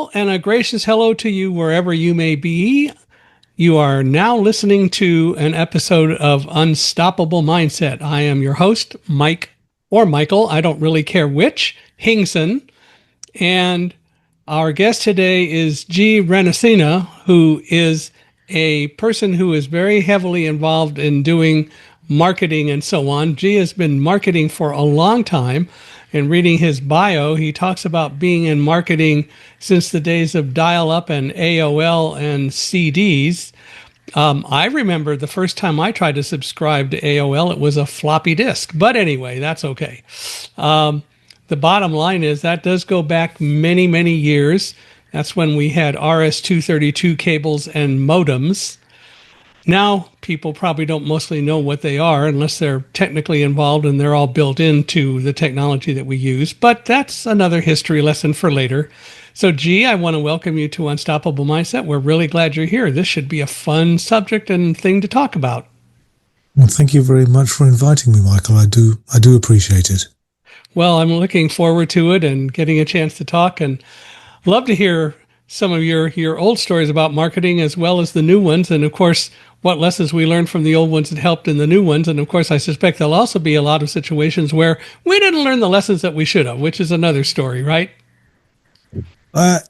Well, and a gracious hello to you wherever you may be. You are now listening to an episode of Unstoppable Mindset. I am your host, Mike or Michael, I don't really care which, Hingson. And our guest today is Gee Ranasinha, who is a person who is very heavily involved in doing marketing and so on. Gee has been marketing for a long time. And reading his bio, he talks about being in marketing since the days of dial-up and AOL and CDs. I remember the first time I tried to subscribe to AOL, it was a floppy disk. But anyway, that's okay. The bottom line is that does go back many, many years. That's when we had RS-232 cables and modems. Now, people probably don't mostly know what they are unless they're technically involved and they're all built into the technology that we use. But that's another history lesson for later. So, Gee, I want to welcome you to Unstoppable Mindset. We're really glad you're here. This should be a fun subject and thing to talk about. Well, thank you very much for inviting me, Michael. I do appreciate it. Well, I'm looking forward to it and getting a chance to talk, and love to hear some of your old stories about marketing as well as the new ones. And of course, what lessons we learned from the old ones that helped in the new ones. And of course, I suspect there'll also be a lot of situations where we didn't learn the lessons that we should have, which is another story, right?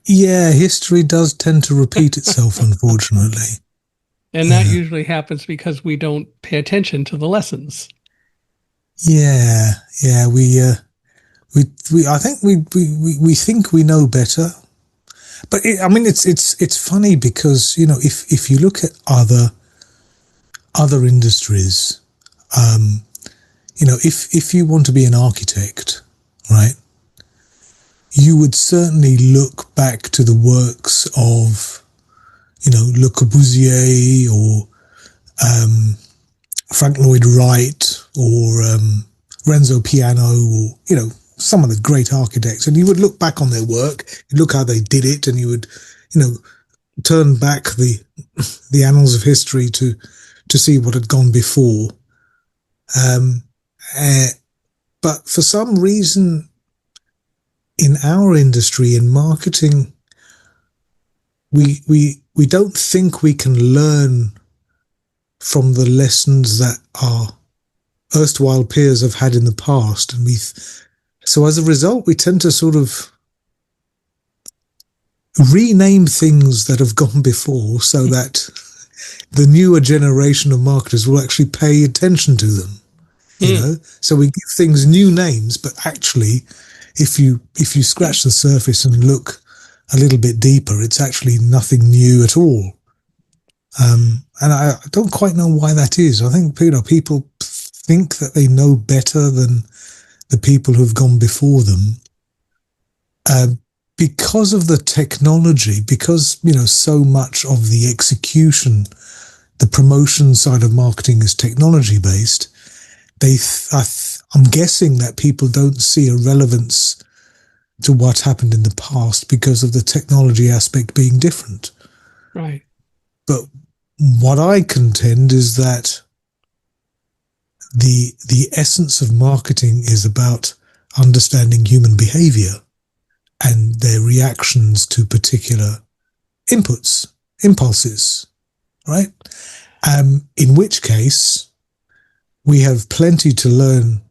Yeah, history does tend to repeat itself, unfortunately. And that usually happens because we don't pay attention to the lessons. Yeah, I think we think we know better. But it's funny because, you know, if you look at other industries, you know, if you want to be an architect, right, you would certainly look back to the works of, you know, Le Corbusier or Frank Lloyd Wright or Renzo Piano, or, you know, some of the great architects, and you would look back on their work, you'd look how they did it, and you would, you know, turn back the annals of history to see what had gone before. But for some reason, in our industry, in marketing, we don't think we can learn from the lessons that our erstwhile peers have had in the past, and so as a result, we tend to sort of rename things that have gone before so that the newer generation of marketers will actually pay attention to them. You know, so we give things new names, but actually, if you scratch the surface and look a little bit deeper, it's actually nothing new at all. And I don't quite know why that is. I think, you know, people think that they know better than the people who've gone before them, because of the technology, because, you know, so much of the execution, the promotion side of marketing is technology based. I'm guessing that people don't see a relevance to what happened in the past because of the technology aspect being different. Right. But what I contend is that the essence of marketing is about understanding human behavior and their reactions to particular impulses, right? In which case, we have plenty to learn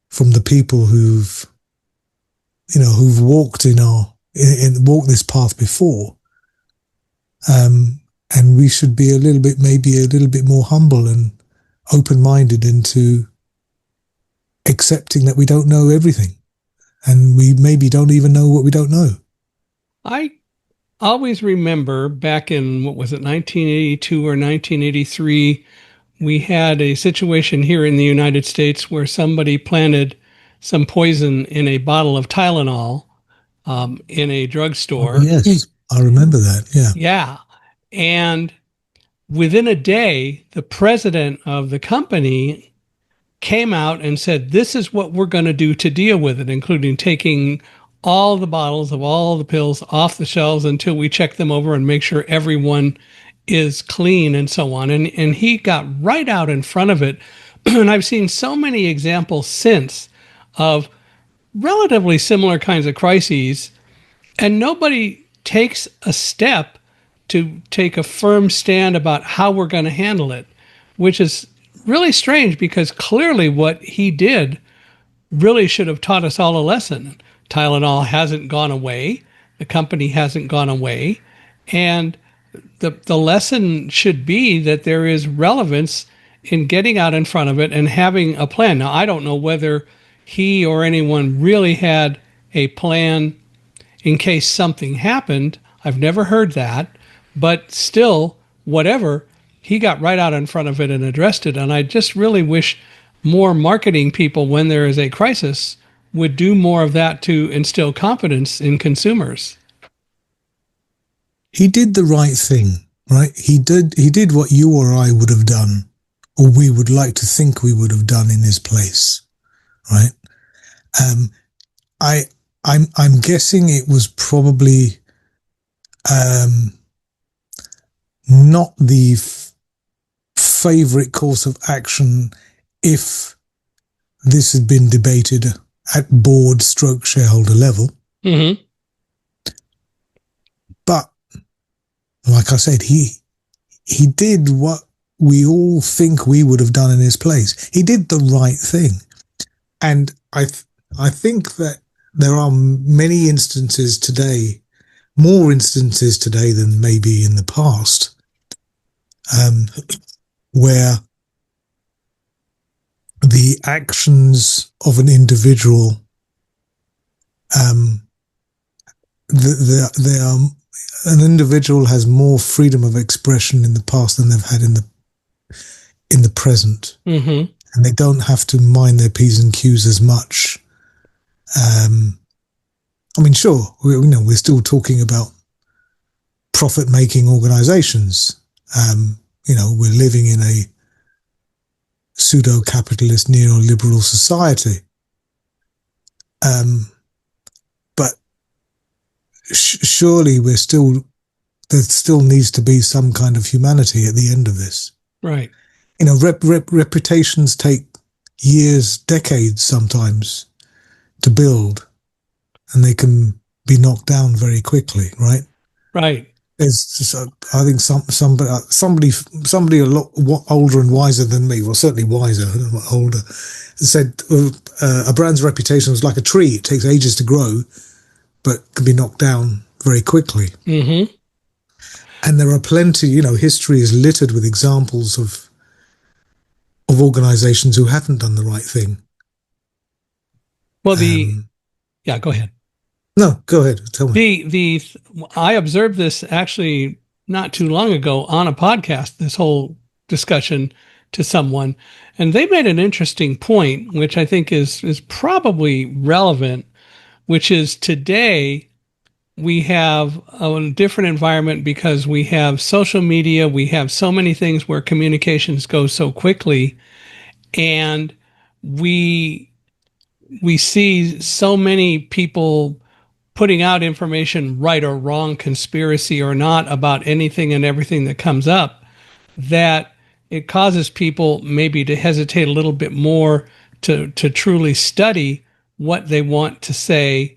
from the people who've walked walked this path before. And we should be maybe a little bit more humble and open-minded into accepting that we don't know everything, and we maybe don't even know what we don't know. I always remember back in, 1982 or 1983, we had a situation here in the United States where somebody planted some poison in a bottle of Tylenol in a drugstore. Oh, yes, I remember that, yeah. Yeah. And within a day, the president of the company came out and said, this is what we're going to do to deal with it, including taking all the bottles of all the pills off the shelves until we check them over and make sure everyone is clean and so on. And he got right out in front of it. And I've seen so many examples since of relatively similar kinds of crises And nobody takes a step to take a firm stand about how we're going to handle it, which is really strange because clearly what he did really should have taught us all a lesson. Tylenol hasn't gone away, the company hasn't gone away, and the lesson should be that there is relevance in getting out in front of it and having a plan. Now, I don't know whether he or anyone really had a plan in case something happened. I've never heard that, but still, whatever, he got right out in front of it and addressed it. And I just really wish more marketing people, when there is a crisis, would do more of that to instill confidence in consumers. He did the right thing, right? He did what you or I would have done, or we would like to think we would have done in his place, right? I'm guessing it was probably not the favorite course of action if this had been debated at board stroke shareholder level. Mm-hmm. But like I said, he did what we all think we would have done in his place. He did the right thing. And I think that there are many instances today, more instances today than maybe in the past, where the actions of an individual, an individual has more freedom of expression in the past than they've had in the present. Mm-hmm. And they don't have to mind their P's and Q's as much. I mean, sure, we're still talking about profit-making organizations. We're living in a pseudo-capitalist neoliberal society. But surely there still needs to be some kind of humanity at the end of this. Right. Reputations take years, decades sometimes to build, and they can be knocked down very quickly, right? Right. There's just, I think somebody a lot older and wiser than me, well, certainly wiser, older, said a brand's reputation was like a tree. It takes ages to grow, but can be knocked down very quickly. Mm-hmm. And there are plenty, history is littered with examples of organizations who haven't done the right thing. Well, yeah, go ahead. No, go ahead. Tell me. I observed this actually not too long ago on a podcast, this whole discussion to someone, and they made an interesting point, which I think is probably relevant, which is today we have a different environment because we have social media, we have so many things where communications go so quickly, and we see so many people putting out information, right or wrong, conspiracy or not, about anything and everything that comes up, that it causes people maybe to hesitate a little bit more to truly study what they want to say,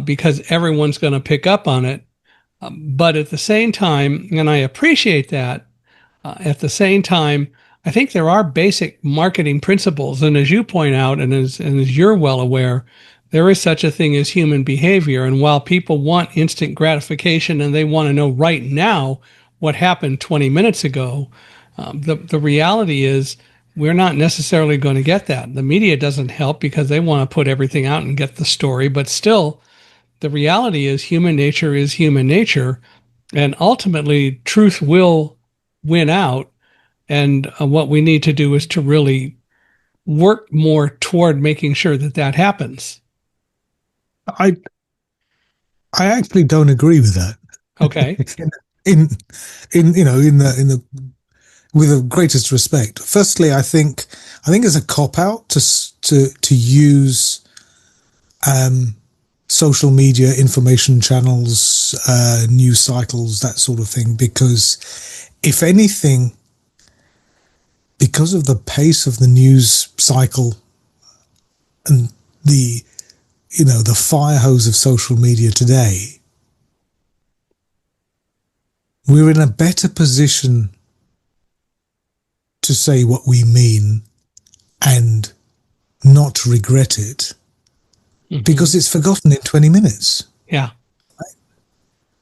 because everyone's going to pick up on it. But at the same time, and I appreciate that, at the same time, I think there are basic marketing principles. And as you point out, and as you're well aware, there is such a thing as human behavior. And while people want instant gratification and they want to know right now what happened 20 minutes ago, the reality is we're not necessarily going to get that. The media doesn't help because they want to put everything out and get the story. But still, the reality is human nature is human nature. And ultimately, truth will win out. And what we need to do is to really work more toward making sure that that happens. I actually don't agree with that. Okay. in the with the greatest respect. Firstly, I think it's a cop out to use social media, information channels, news cycles, that sort of thing, because if anything, because of the pace of the news cycle and the fire hose of social media today, we're in a better position to say what we mean and not regret it because it's forgotten in 20 minutes. Yeah.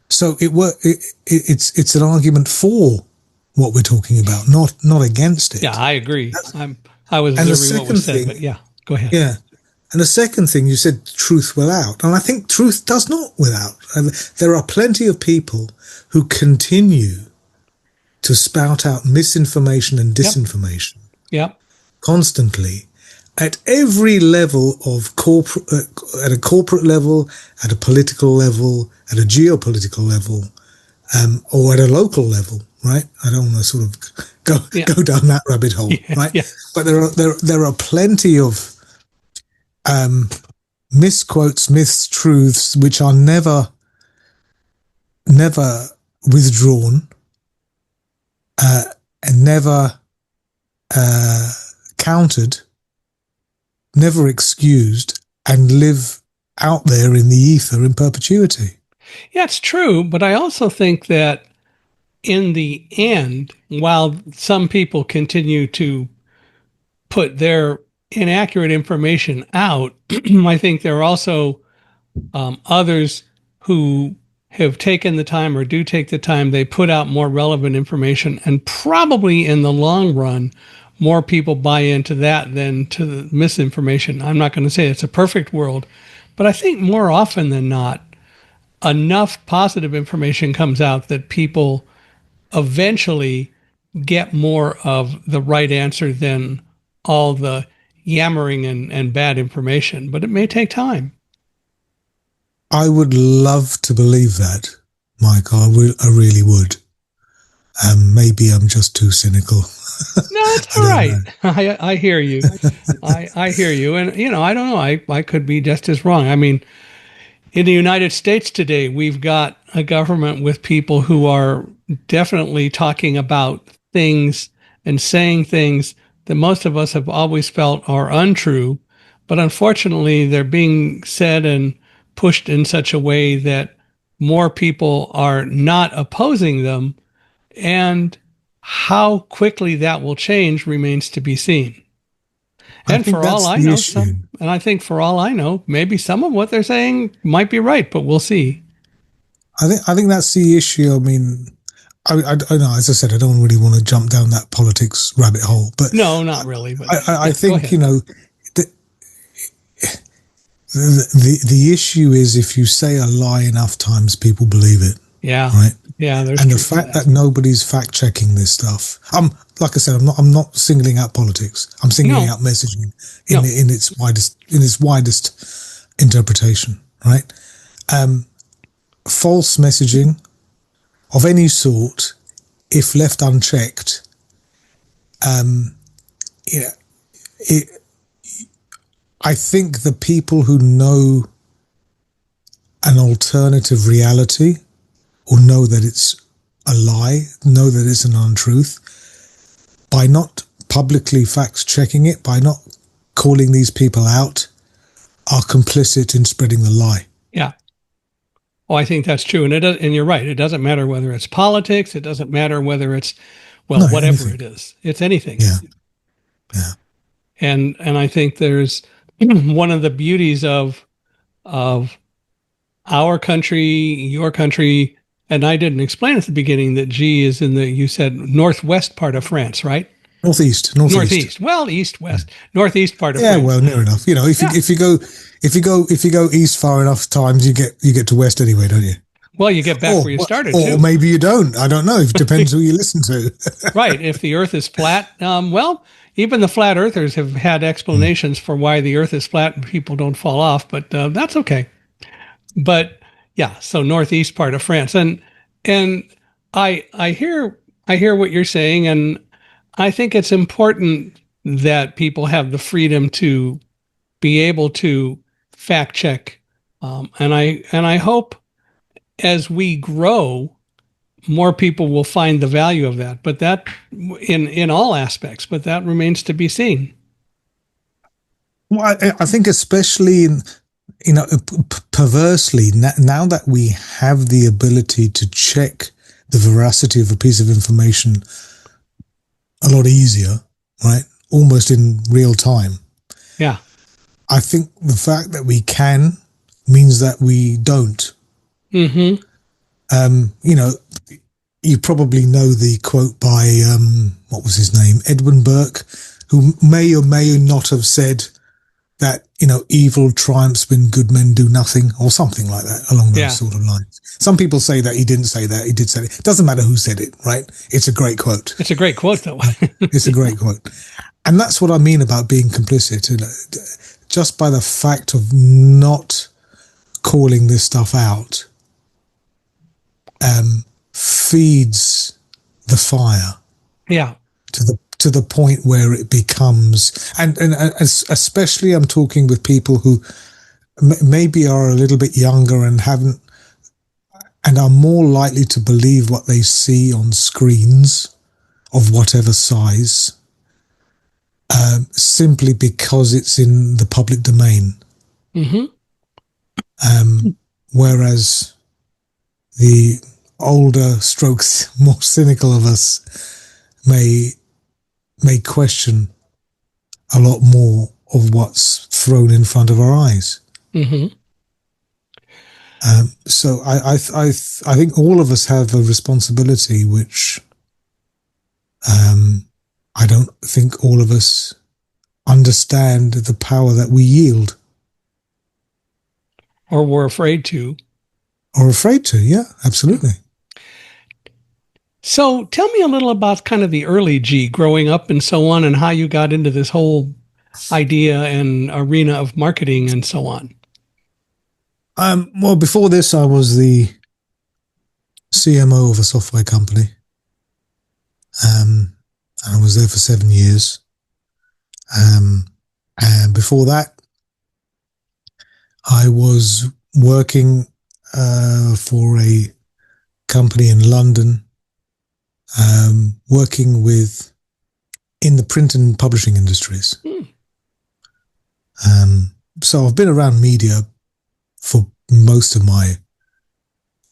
So it's an argument for what we're talking about, not against it. Yeah, I agree. I was And the observing what was second said, thing, but yeah, go ahead. yeah. And the second thing, you said truth will out. And I think truth does not will out. And there are plenty of people who continue to spout out misinformation and disinformation Yep. constantly at every level of at a corporate level, at a political level, at a geopolitical level, or at a local level, right? I don't want to sort of go down that rabbit hole, right? Yeah. But there are plenty of misquotes, mistruths, which are never withdrawn and never countered, never excused, and live out there in the ether in perpetuity. Yeah, it's true. But I also think that in the end, while some people continue to put their inaccurate information out, I think there are also others who have taken the time or do take the time. They put out more relevant information, and probably in the long run, more people buy into that than to the misinformation. I'm not going to say it's a perfect world, but I think more often than not, enough positive information comes out that people eventually get more of the right answer than all the yammering and bad information. But it may take time. I would love to believe that, Mike. I really would. Maybe I'm just too cynical. No, it's all right. I hear you. I hear you. And, I don't know. I could be just as wrong. I mean, in the United States today, we've got a government with people who are definitely talking about things and saying things that most of us have always felt are untrue. But unfortunately, they're being said and pushed in such a way that more people are not opposing them. And how quickly that will change remains to be seen. I And think for all that's I the know, issue. I think for all I know, maybe some of what they're saying might be right, but we'll see. I think that's the issue. I mean, I know, as I said, I don't really want to jump down that politics rabbit hole, but No, not really. But I go think, ahead. the issue is if you say a lie enough times, people believe it. Yeah. Right. Yeah. There's And the truth to fact that nobody's fact checking this stuff. Like I said, I'm not singling out politics. I'm singling out messaging in its widest interpretation. Right. False messaging of any sort, if left unchecked, I think the people who know an alternative reality or know that it's a lie, know that it's an untruth, by not publicly fact checking it, by not calling these people out, are complicit in spreading the lie. Yeah. Oh, I think that's true. And you're right. It doesn't matter whether it's politics. It doesn't matter whether it's, whatever anything. it is. It's anything. Yeah. Yeah. And I think there's one of the beauties of our country, your country, and I didn't explain at the beginning that G is in you said northwest part of France, right? Northeast. Well, east, west, northeast part of Yeah, France. well, near enough. If you go east far enough times, you get to west anyway, don't you? Well, you get back where you started, or maybe you don't. I don't know. It depends who you listen to. Right. If the Earth is flat, well, even the flat earthers have had explanations for why the Earth is flat and people don't fall off, but that's okay. But yeah, so northeast part of France, and I hear what you're saying, and I think it's important that people have the freedom to be able to fact check, and I hope as we grow, more people will find the value of that. But that in all aspects, but that remains to be seen. Well, I think especially perversely, now that we have the ability to check the veracity of a piece of information a lot easier, right? Almost in real time. Yeah. I think the fact that we can means that we don't. Mm-hmm. You know, you probably know the quote by, what was his name? Edwin Burke, who may or may not have said that, you know, evil triumphs when good men do nothing, or something like that, along those sort of lines. Some people say that he didn't say that, he did say it. It doesn't matter who said it, right? It's a great quote. It's a great quote, though. It's a great quote. And that's what I mean about being complicit. You know, just by the fact of not calling this stuff out, feeds the fire. Yeah. To the point where it becomes, and especially I'm talking with people who maybe are a little bit younger and haven't, and are more likely to believe what they see on screens of whatever size, simply because it's in the public domain. Mm-hmm. Whereas the older strokes, more cynical of us may question a lot more of what's thrown in front of our eyes. Mm-hmm. So I think all of us have a responsibility, which I don't think all of us understand the power that we yield. Or we're afraid to. Or afraid to, yeah, absolutely. So tell me a little about kind of the early G growing up and so on, and how you got into this whole idea and arena of marketing and so on. Well, before this, I was the CMO of a software company. And I was there for 7 years. And before that, I was working for a company in London, working in the print and publishing industries. So I've been around media for most of my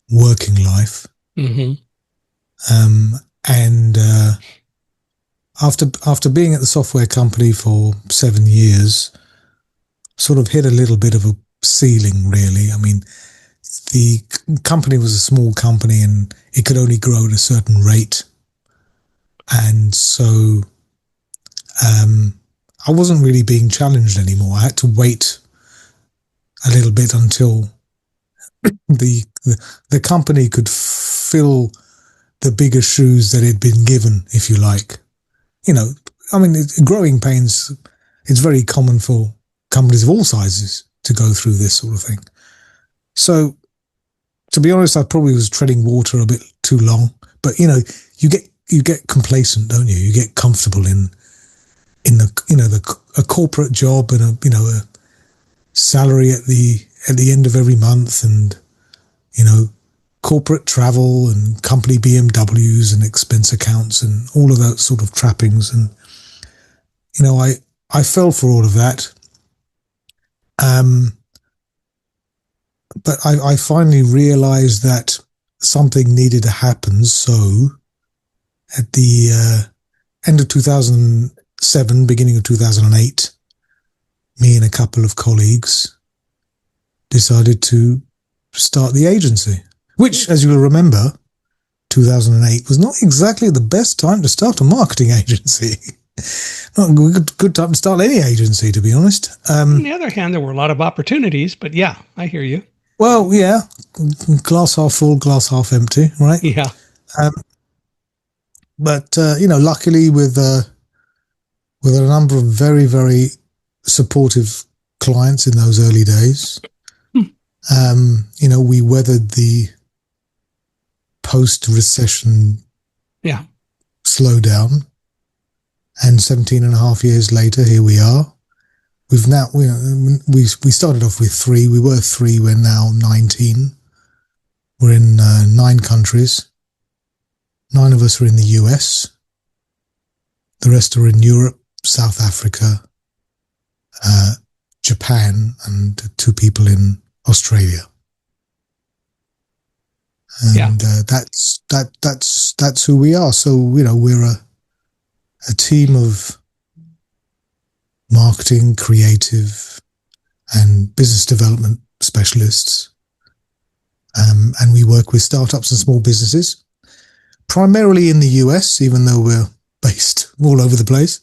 working life. Mm-hmm. And after being at the software company for 7 years, sort of hit a little bit of a ceiling, really. I mean, the company was a small company and it could only grow at a certain rate. And so I wasn't really being challenged anymore. I had to wait a little bit until the company could fill the bigger shoes that had been given, if you like. You know, I mean, growing pains, it's very common for companies of all sizes to go through this sort of thing. So, to be honest, I probably was treading water a bit too long. But, you know, you get complacent, don't you? You get comfortable in a corporate job and a salary at the end of every month, and, you know, corporate travel and company BMWs and expense accounts and all of that sort of trappings. And, you know, I fell for all of that. But I finally realized that something needed to happen. So at the end of 2007, beginning of 2008, me and a couple of colleagues decided to start the agency, which, as you'll remember, 2008 was not exactly the best time to start a marketing agency. Not a good time to start any agency, to be honest. On the other hand, there were a lot of opportunities, but yeah, I hear you. Well, yeah, glass half full, glass half empty, right? Yeah. But you know, luckily with a number of very, very supportive clients in those early days, you know, we weathered the post-recession slowdown, and 17 and a half years later, here we are. We started off with 3. We were 3. We're now 19. We're in 9 countries. 9 of us are in the US. The rest are in Europe, South Africa, Japan, and 2 people in Australia. And that's who we are. So, we're a team of marketing, creative, and business development specialists. And we work with startups and small businesses, primarily in the US, even though we're based all over the place.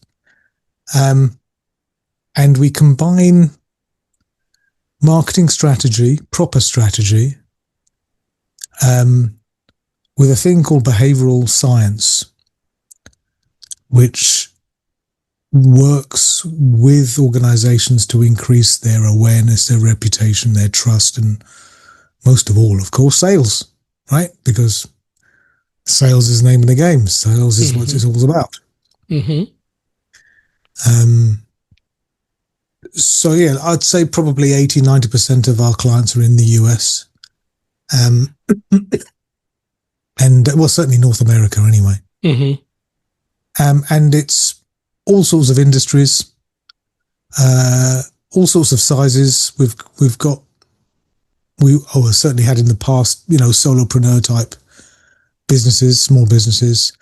And we combine marketing strategy, proper strategy, with a thing called behavioral science, which works with organizations to increase their awareness, their reputation, their trust, and most of all, of course, sales, right? Because sales is the name of the game. Sales is what it's all about. So, yeah, I'd say probably 80-90% of our clients are in the US. And, well, certainly North America anyway. And it's all sorts of industries, all sorts of sizes. We've certainly had in the past, solopreneur type businesses, small businesses,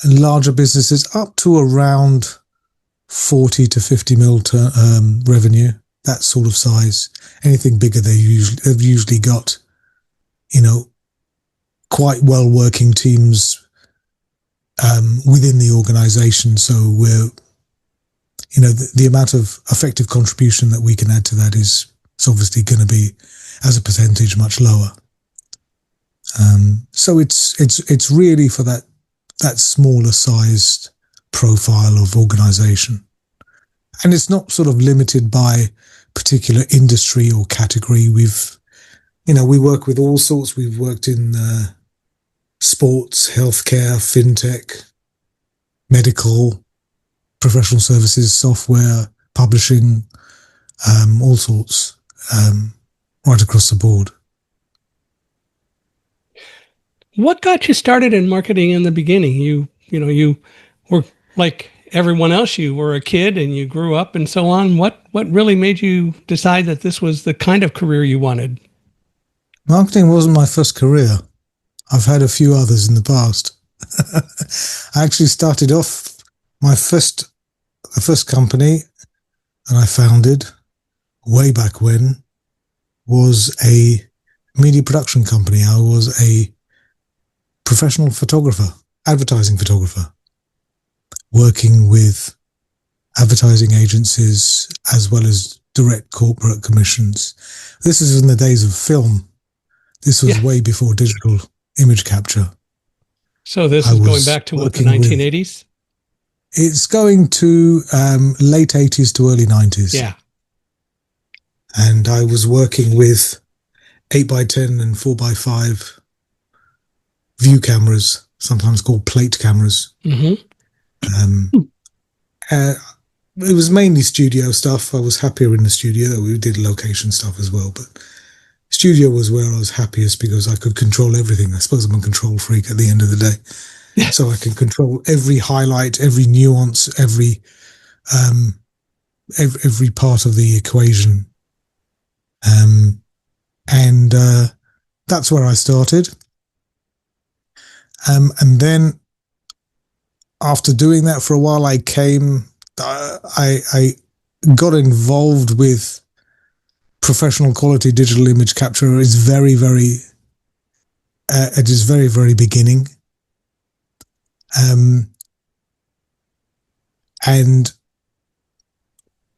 and larger businesses up to around 40 to 50 mil revenue, that sort of size. Anything bigger, they've usually got, quite well working teams within the organization. So we're, the amount of effective contribution that we can add to that is obviously going to be, as a percentage, much lower. So it's really for that smaller sized profile of organization. And it's not sort of limited by particular industry or category. We work with all sorts. We've worked in sports, healthcare, fintech, medical, professional services, software, publishing, all sorts, right across the board. What got you started in marketing in the beginning? You were like everyone else. You were a kid and you grew up and so on. What really made you decide that this was the kind of career you wanted? Marketing wasn't my first career. I've had a few others in the past. I actually started off the first company that I founded way back when was a media production company. I was a professional photographer, advertising photographer, working with advertising agencies as well as direct corporate commissions. This is in the days of film. This was way before digital image capture. So this is going back to what, the 1980s? It's going to late 80s to early 90s. Yeah. And I was working with 8x10 and 4x5 view cameras, sometimes called plate cameras. It was mainly studio stuff. I was happier in the studio. We did location stuff as well, but studio was where I was happiest because I could control everything. I suppose I'm a control freak at the end of the day. Yeah. So I can control every highlight, every nuance, every part of the equation. And that's where I started. And then after doing that for a while, I got involved with professional quality digital image capture. It's very, very, at its very, very beginning. And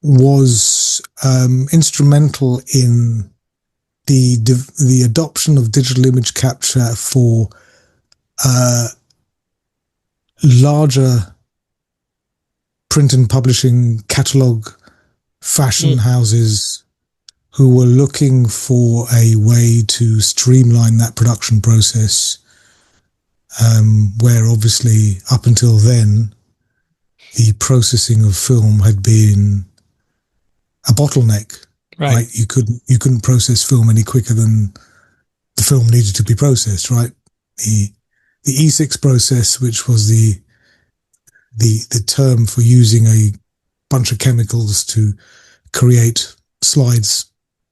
was instrumental in the adoption of digital image capture for larger print and publishing catalog fashion houses who were looking for a way to streamline that production process, where obviously up until then the processing of film had been a bottleneck. Right? You couldn't process film any quicker than the film needed to be processed. Right? The E6 process, which was the term for using a bunch of chemicals to create slides,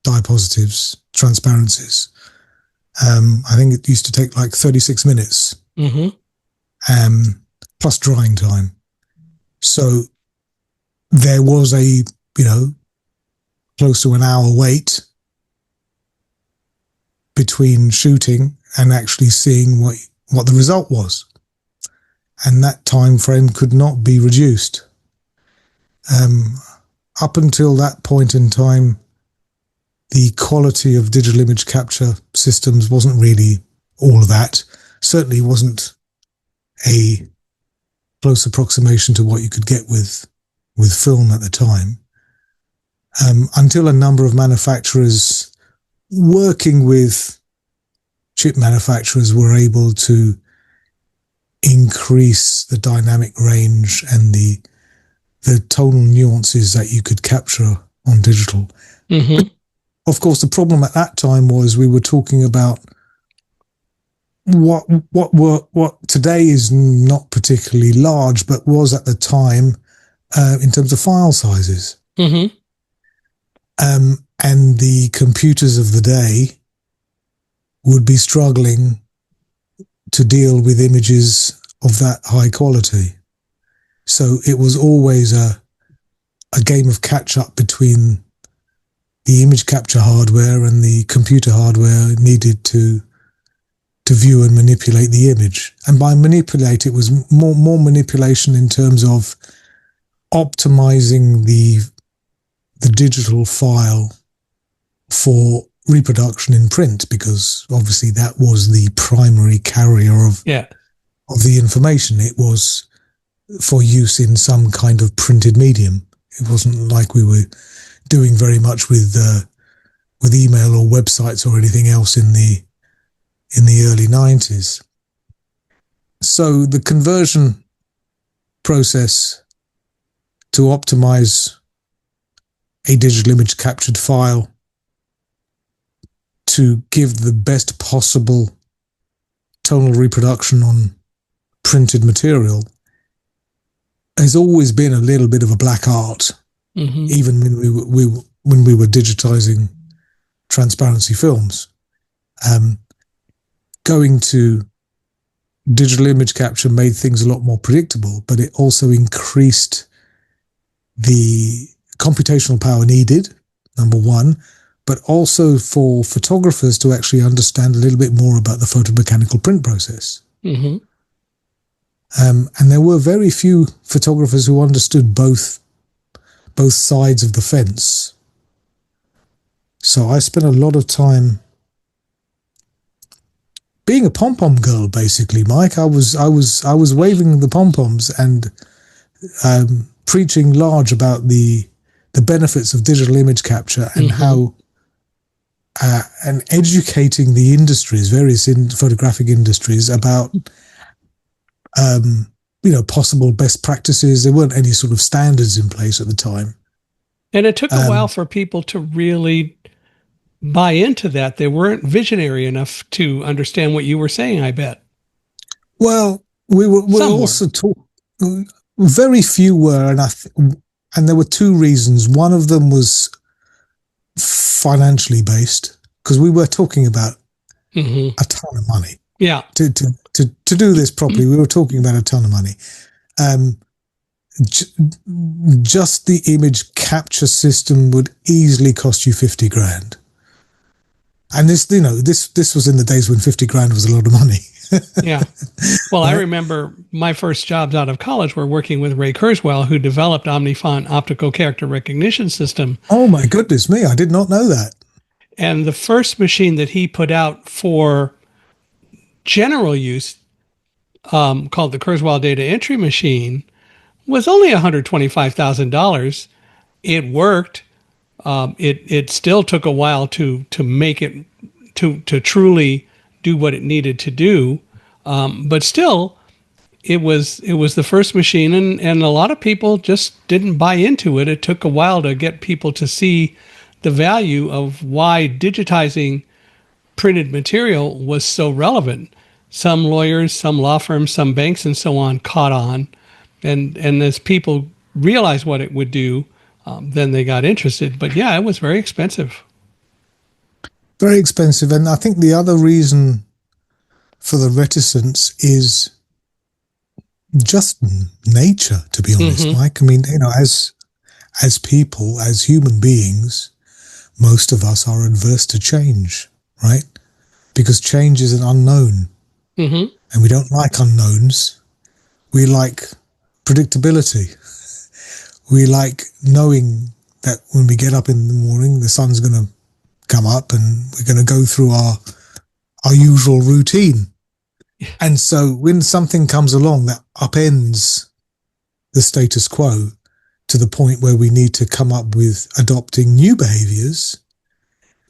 diapositives, transparencies, I think it used to take like 36 minutes, Mm-hmm. plus drying time. So there was a, close to an hour wait between shooting and actually seeing what the result was. And that time frame could not be reduced. Up until that point in time, the quality of digital image capture systems wasn't really all of that. Certainly wasn't a close approximation to what you could get with film at the time. Until a number of manufacturers working with chip manufacturers were able to increase the dynamic range and the tonal nuances that you could capture on digital. Mm-hmm. Of course, the problem at that time was we were talking about what today is not particularly large, but was at the time in terms of file sizes. Mm-hmm. And the computers of the day would be struggling to deal with images of that high quality. So it was always a game of catch up between the image capture hardware and the computer hardware needed to view and manipulate the image. And by manipulate, it was more manipulation in terms of optimizing the digital file for reproduction in print, because obviously that was the primary carrier of the information. It was for use in some kind of printed medium. It wasn't like we were doing very much with email or websites or anything else in the early 90s. So the conversion process to optimize a digital image captured file to give the best possible tonal reproduction on printed material has always been a little bit of a black art, even when we were digitizing transparency films. Going to digital image capture made things a lot more predictable, but it also increased the computational power needed, number one, but also for photographers to actually understand a little bit more about the photomechanical print process. Mm-hmm. And there were very few photographers who understood both sides of the fence. So I spent a lot of time being a pom-pom girl, basically, Mike. I was waving the pom-poms and preaching large about the benefits of digital image capture and how and educating the industries, various photographic industries, about possible best practices. There weren't any sort of standards in place at the time. And it took a while for people to really buy into that. They weren't visionary enough to understand what you were saying, I bet. Well, we were also taught, very few were, and there were two reasons. One of them was financially based, because we were talking about a ton of money. Yeah. To do this properly, we were talking about a ton of money. Just the image capture system would easily cost you 50 grand. And this was in the days when 50 grand was a lot of money. Yeah. Well, I remember my first jobs out of college were working with Ray Kurzweil, who developed Omnifont optical character recognition system. Oh my goodness me, I did not know that. And the first machine that he put out for general use, called the Kurzweil data entry machine, was only $125,000. It worked. It still took a while to make it to truly do what it needed to do, but still, it was the first machine, and a lot of people just didn't buy into it. It took a while to get people to see the value of why digitizing printed material was so relevant. Some lawyers, some law firms, some banks, and so on caught on, and as people realized what it would do, then they got interested. But yeah, it was very expensive. Very expensive. And I think the other reason for the reticence is just nature, to be honest, Mm-hmm. Mike. I mean, as people, as human beings, most of us are adverse to change, right? Because change is an unknown, Mm-hmm. and we don't like unknowns. We like predictability. We like knowing that when we get up in the morning, the sun's going to come up and we're going to go through our usual routine. And so when something comes along that upends the status quo to the point where we need to come up with adopting new behaviors,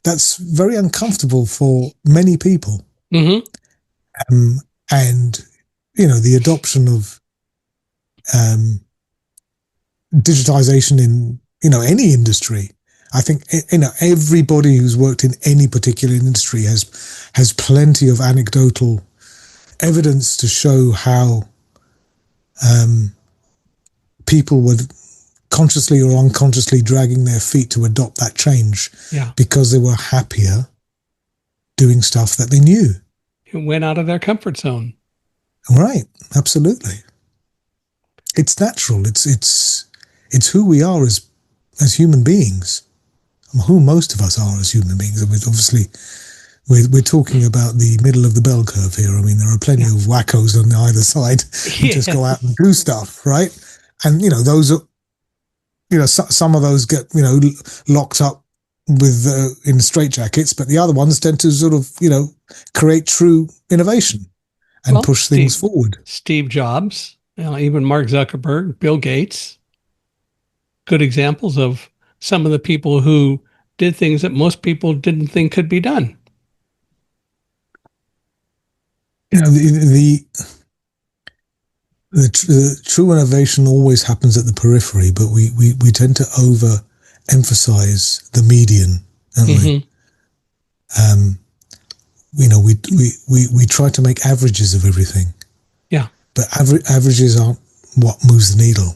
that's very uncomfortable for many people. Mm-hmm. Um, and, the adoption of digitization in, any industry. I think, everybody who's worked in any particular industry has plenty of anecdotal evidence to show how people were consciously or unconsciously dragging their feet to adopt that change Yeah. because they were happier doing stuff that they knew. It went out of their comfort zone. Right. Absolutely. It's natural. It's who we are as human beings, who most of us are as human beings. I mean, obviously, we're talking about the middle of the bell curve here. I mean, there are plenty of wackos on either side who just go out and do stuff, right? And those are, some of those get locked up with in straitjackets, but the other ones tend to sort of create true innovation and push things forward. Steve Jobs, even Mark Zuckerberg, Bill Gates, good examples of some of the people who did things that most people didn't think could be done. The true innovation always happens at the periphery, but we tend to over-emphasize the median, don't we? We try to make averages of everything. Yeah. But averages aren't what moves the needle,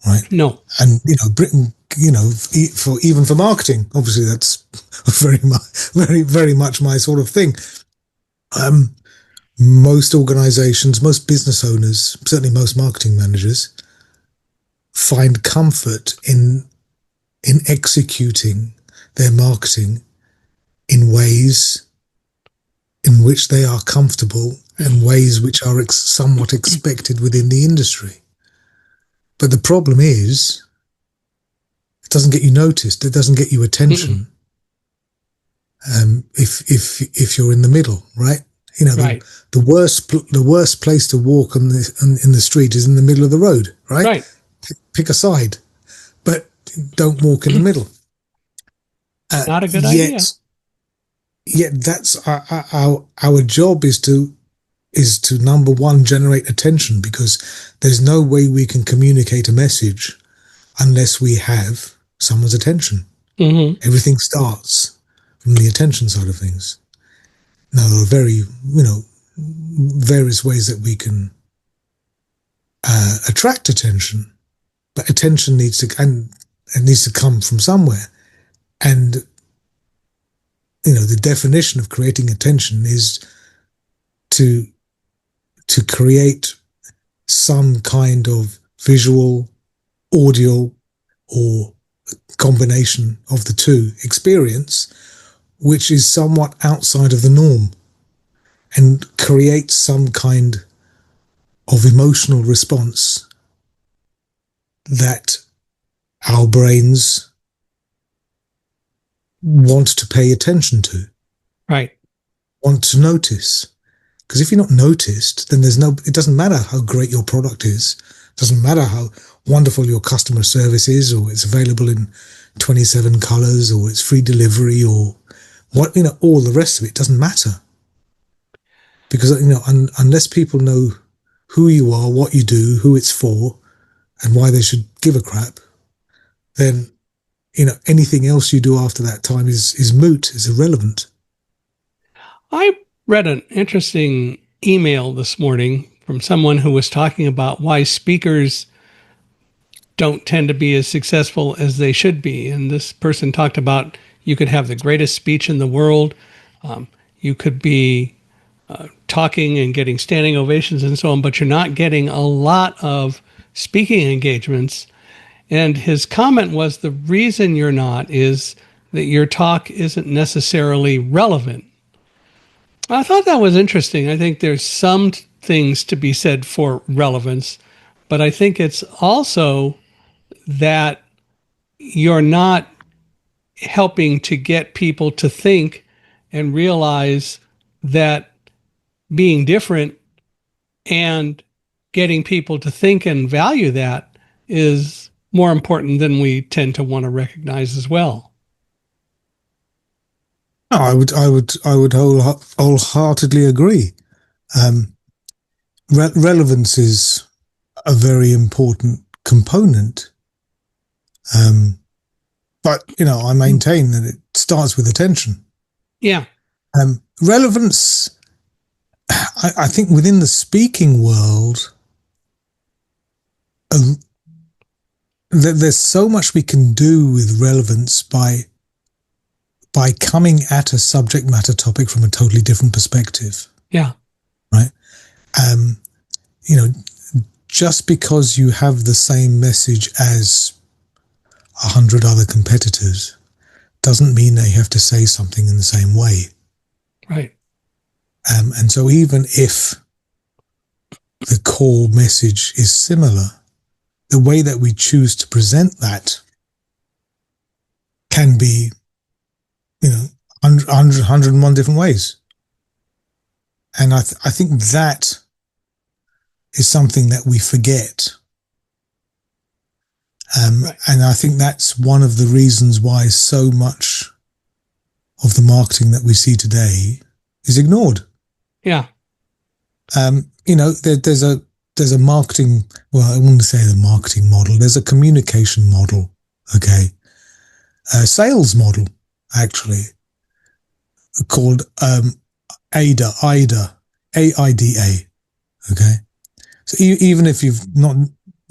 right? No. And Britain, for marketing, obviously that's very much my sort of thing. Most organizations, most business owners, certainly most marketing managers, find comfort in executing their marketing in ways in which they are comfortable and ways which are somewhat expected within the industry. But the problem is, it doesn't get you noticed. It doesn't get you attention. If you're in the middle, right? Right. The worst place to walk in the street is in the middle of the road, right? Right. Pick a side, but don't walk in the middle. Not a good idea. Yet that's our job is to number one, generate attention, because there's no way we can communicate a message unless we have someone's attention. Mm-hmm. Everything starts from the attention side of things. Now, there are various ways that we can attract attention, but attention needs to come from somewhere. And, the definition of creating attention is to create some kind of visual, audio, or combination of the two experience, which is somewhat outside of the norm and creates some kind of emotional response that our brains want to pay attention to. Right. Want to notice. Because if you're not noticed, then it doesn't matter how great your product is. It doesn't matter how wonderful your customer service is, or it's available in 27 colors, or it's free delivery, or what, all the rest of it doesn't matter. Because, unless people know who you are, what you do, who it's for, and why they should give a crap, then, anything else you do after that time is moot, is irrelevant. I read an interesting email this morning from someone who was talking about why speakers don't tend to be as successful as they should be. And this person talked about you could have the greatest speech in the world, You could be talking and getting standing ovations and so on, but you're not getting a lot of speaking engagements. And his comment was the reason you're not is that your talk isn't necessarily relevant. I thought that was interesting. I think there's some things to be said for relevance, but I think it's also that you're not helping to get people to think and realize that being different and getting people to think and value that is more important than we tend to want to recognize as well. I would wholeheartedly agree. Um, Relevance is a very important component. But, I maintain that it starts with attention. Yeah. Relevance, I think within the speaking world, there's so much we can do with relevance by coming at a subject matter topic from a totally different perspective. Yeah. Right? Just because you have the same message as 100 other competitors doesn't mean they have to say something in the same way. Right. And so even if the core message is similar, the way that we choose to present that can be, 101 different ways. And I think that is something that we forget. Right. And I think that's one of the reasons why so much of the marketing that we see today is ignored. Yeah. There's a marketing, well, I wouldn't say the marketing model. There's a communication model, okay? A sales model, actually, called AIDA, AIDA, okay? So even if you've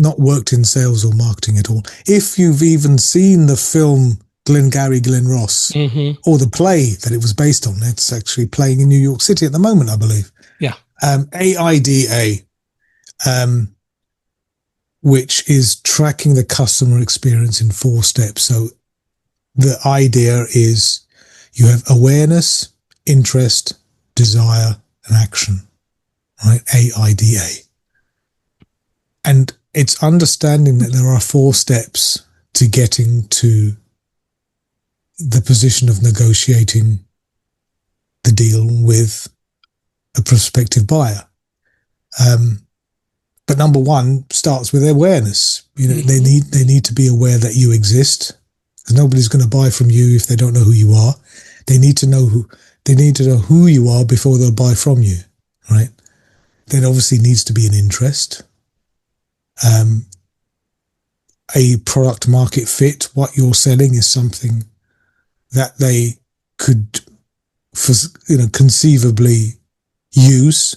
not worked in sales or marketing at all, if you've even seen the film Glengarry Glen Ross, or the play that it was based on, it's actually playing in New York City at the moment, I believe. Yeah. AIDA, which is tracking the customer experience in 4 steps. So the idea is you have awareness, interest, desire, and action, right? AIDA. And it's understanding that there are 4 steps to getting to the position of negotiating the deal with a prospective buyer. But number 1 starts with awareness. They need to be aware that you exist, because nobody's going to buy from you if they don't know who you are. They need to know who you are before they'll buy from you, right? There obviously needs to be an interest. A product market fit. What you're selling is something that they could, conceivably use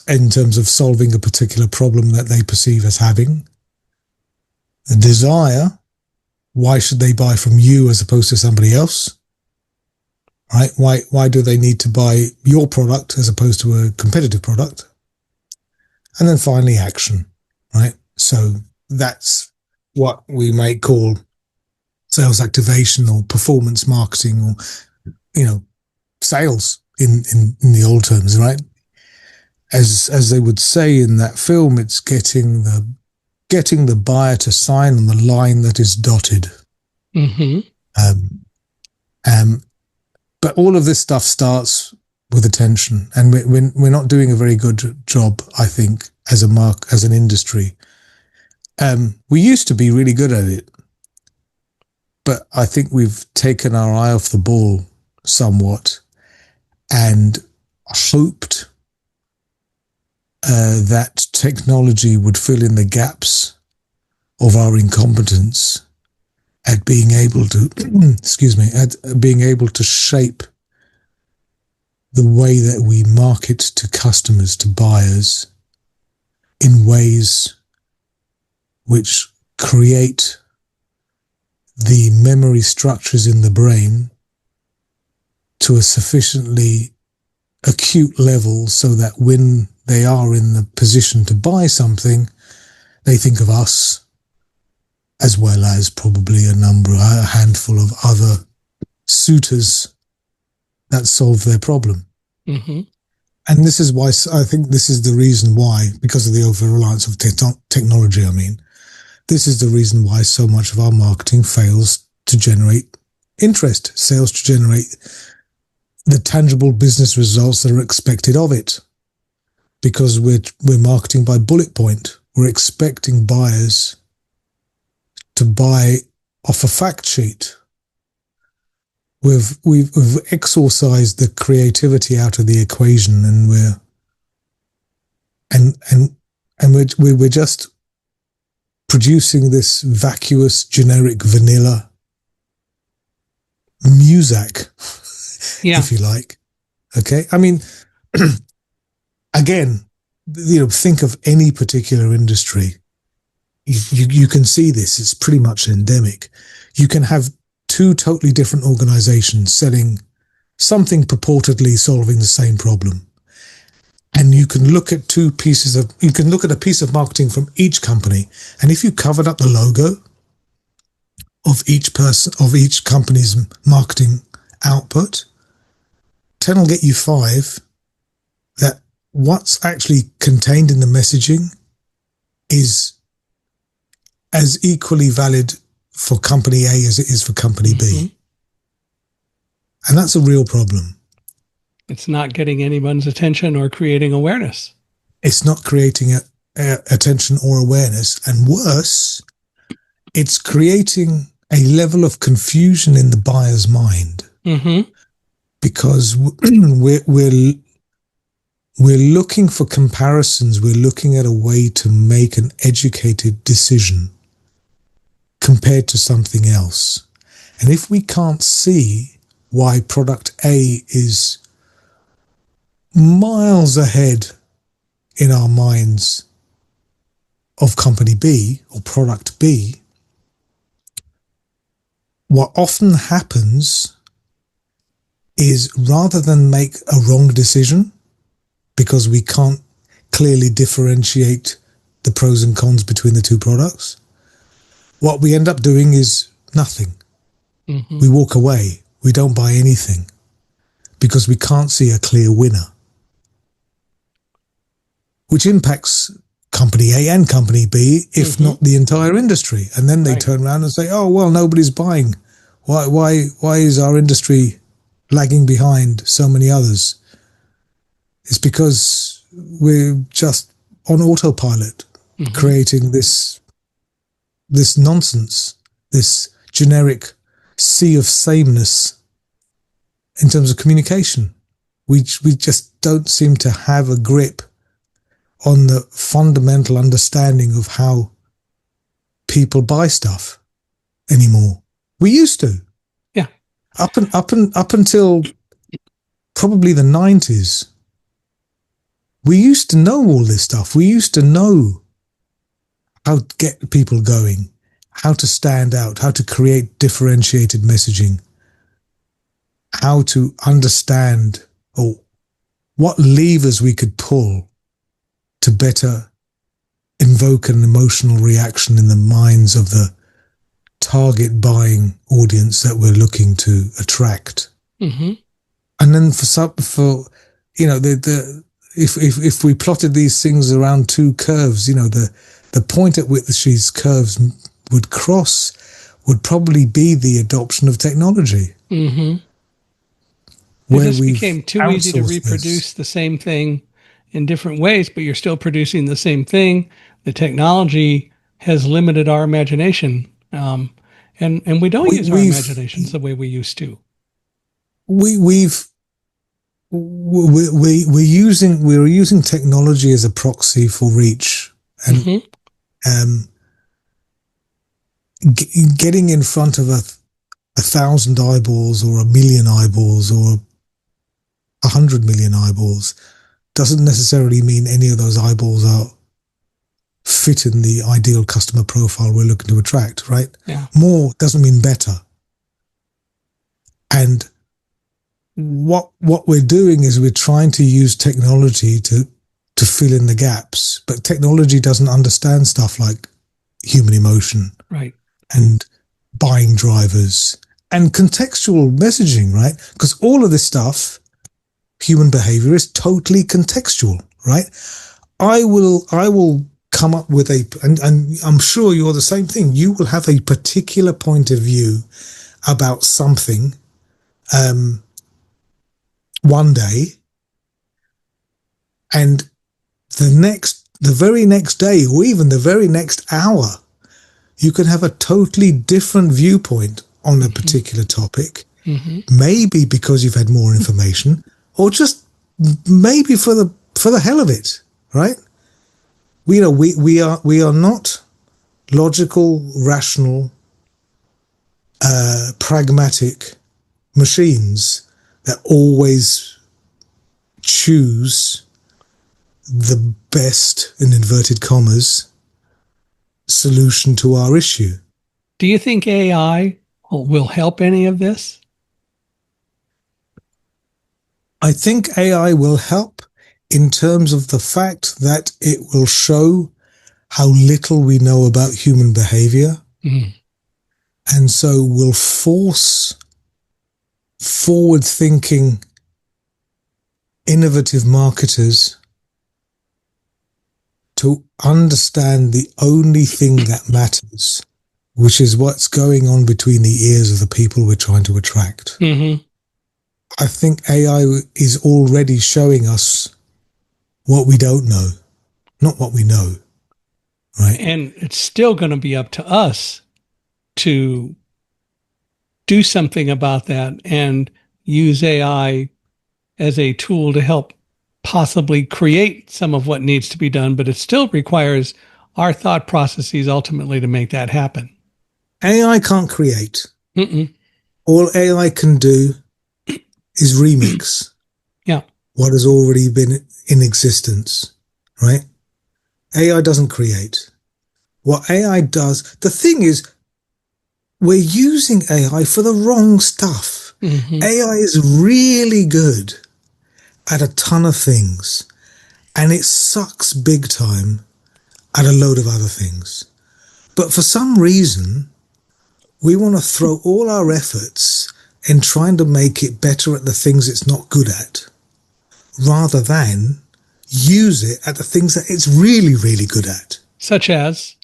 in terms of solving a particular problem that they perceive as having. The desire, why should they buy from you as opposed to somebody else? Right? Why do they need to buy your product as opposed to a competitive product? And then finally, action, right? So that's what we might call sales activation or performance marketing, or, sales in the old terms, right? As they would say in that film, it's getting the buyer to sign on the line that is dotted. But all of this stuff starts with attention, and we're not doing a very good job, I think, as an industry. We used to be really good at it, but I think we've taken our eye off the ball somewhat and hoped that technology would fill in the gaps of our incompetence at being able to, at being able to shape the way that we market to customers, to buyers, in ways which create the memory structures in the brain to a sufficiently acute level so that when they are in the position to buy something, they think of us as well as probably a handful of other suitors that solve their problem. Mm-hmm. And this is why I think this is the reason why, because of the over-reliance of technology, this is the reason why so much of our marketing fails to generate interest, fails to generate the tangible business results that are expected of it. Because we're marketing by bullet point. We're expecting buyers to buy off a fact sheet. We've exorcised the creativity out of the equation, and we're just producing this vacuous, generic, vanilla music, if you like. Okay, I mean, again, think of any particular industry. You can see this. It's pretty much endemic. You can have two totally different organizations selling something purportedly solving the same problem. And you can look at a piece of marketing from each company. And if you covered up the logo of each company's marketing output, 10 will get you 5 that what's actually contained in the messaging is as equally valid for company A as it is for company Mm-hmm. B. And that's a real problem. It's not getting anyone's attention or creating awareness. It's not creating attention or awareness. And worse, it's creating a level of confusion in the buyer's mind. Mm-hmm. Because we're looking for comparisons. We're looking at a way to make an educated decision compared to something else. And if we can't see why product A is miles ahead in our minds of company B or product B, what often happens is, rather than make a wrong decision because we can't clearly differentiate the pros and cons between the two products, what we end up doing is nothing. Mm-hmm. We walk away. We don't buy anything because we can't see a clear winner, which impacts company A and company B, if mm-hmm. not the entire industry. And then they turn around and say, oh, well, nobody's buying. Why is our industry lagging behind so many others? It's because we're just on autopilot, mm-hmm. creating this nonsense, this generic sea of sameness in terms of communication. We just don't seem to have a grip on the fundamental understanding of how people buy stuff anymore. We used to. Yeah. Up until probably the 90s, we used to know all this stuff. We used to know how to get people going, how to stand out, how to create differentiated messaging, how to understand or what levers we could pull to better invoke an emotional reaction in the minds of the target buying audience that we're looking to attract. Mm-hmm. And then if we plotted these things around two curves, the point at which these curves would cross would probably be the adoption of technology. Mm-hmm. It just became too easy to reproduce the same thing in different ways, but you're still producing the same thing. The technology has limited our imagination, and we don't use our imaginations the way we used to. We're using technology as a proxy for reach, and mm-hmm. Getting in front of 1,000 eyeballs or 1,000,000 eyeballs or 100 million eyeballs doesn't necessarily mean any of those eyeballs are fit in the ideal customer profile we're looking to attract, right? Yeah. More doesn't mean better. And what we're doing is we're trying to use technology to fill in the gaps, but technology doesn't understand stuff like human emotion, right, and buying drivers and contextual messaging, right? Because all of this stuff, human behavior, is totally contextual, right? I will come up with and I'm sure you're the same thing. You will have a particular point of view about something one day, and the very next day, or even the very next hour, you can have a totally different viewpoint on a particular topic. Maybe because you've had more information, or just maybe for the hell of it, right? We are not logical, rational, pragmatic machines that always choose the best, in inverted commas, solution to our issue. Do you think AI will help any of this? I think AI will help in terms of the fact that it will show how little we know about human behavior, and so will force forward-thinking, innovative marketers to understand the only thing that matters, which is what's going on between the ears of the people we're trying to attract. I think AI is already showing us what we don't know, not what we know, right? And it's still going to be up to us to do something about that and use AI as a tool to help possibly create some of what needs to be done, but it still requires our thought processes ultimately to make that happen. AI can't create. All AI can do is remix what has already been in existence, right? AI doesn't create. What AI does, the thing is, we're using AI for the wrong stuff. AI is really good at a ton of things, and it sucks big time at a load of other things. But for some reason, we want to throw all our efforts in trying to make it better at the things it's not good at, rather than use it at the things that it's really, really good at. Such as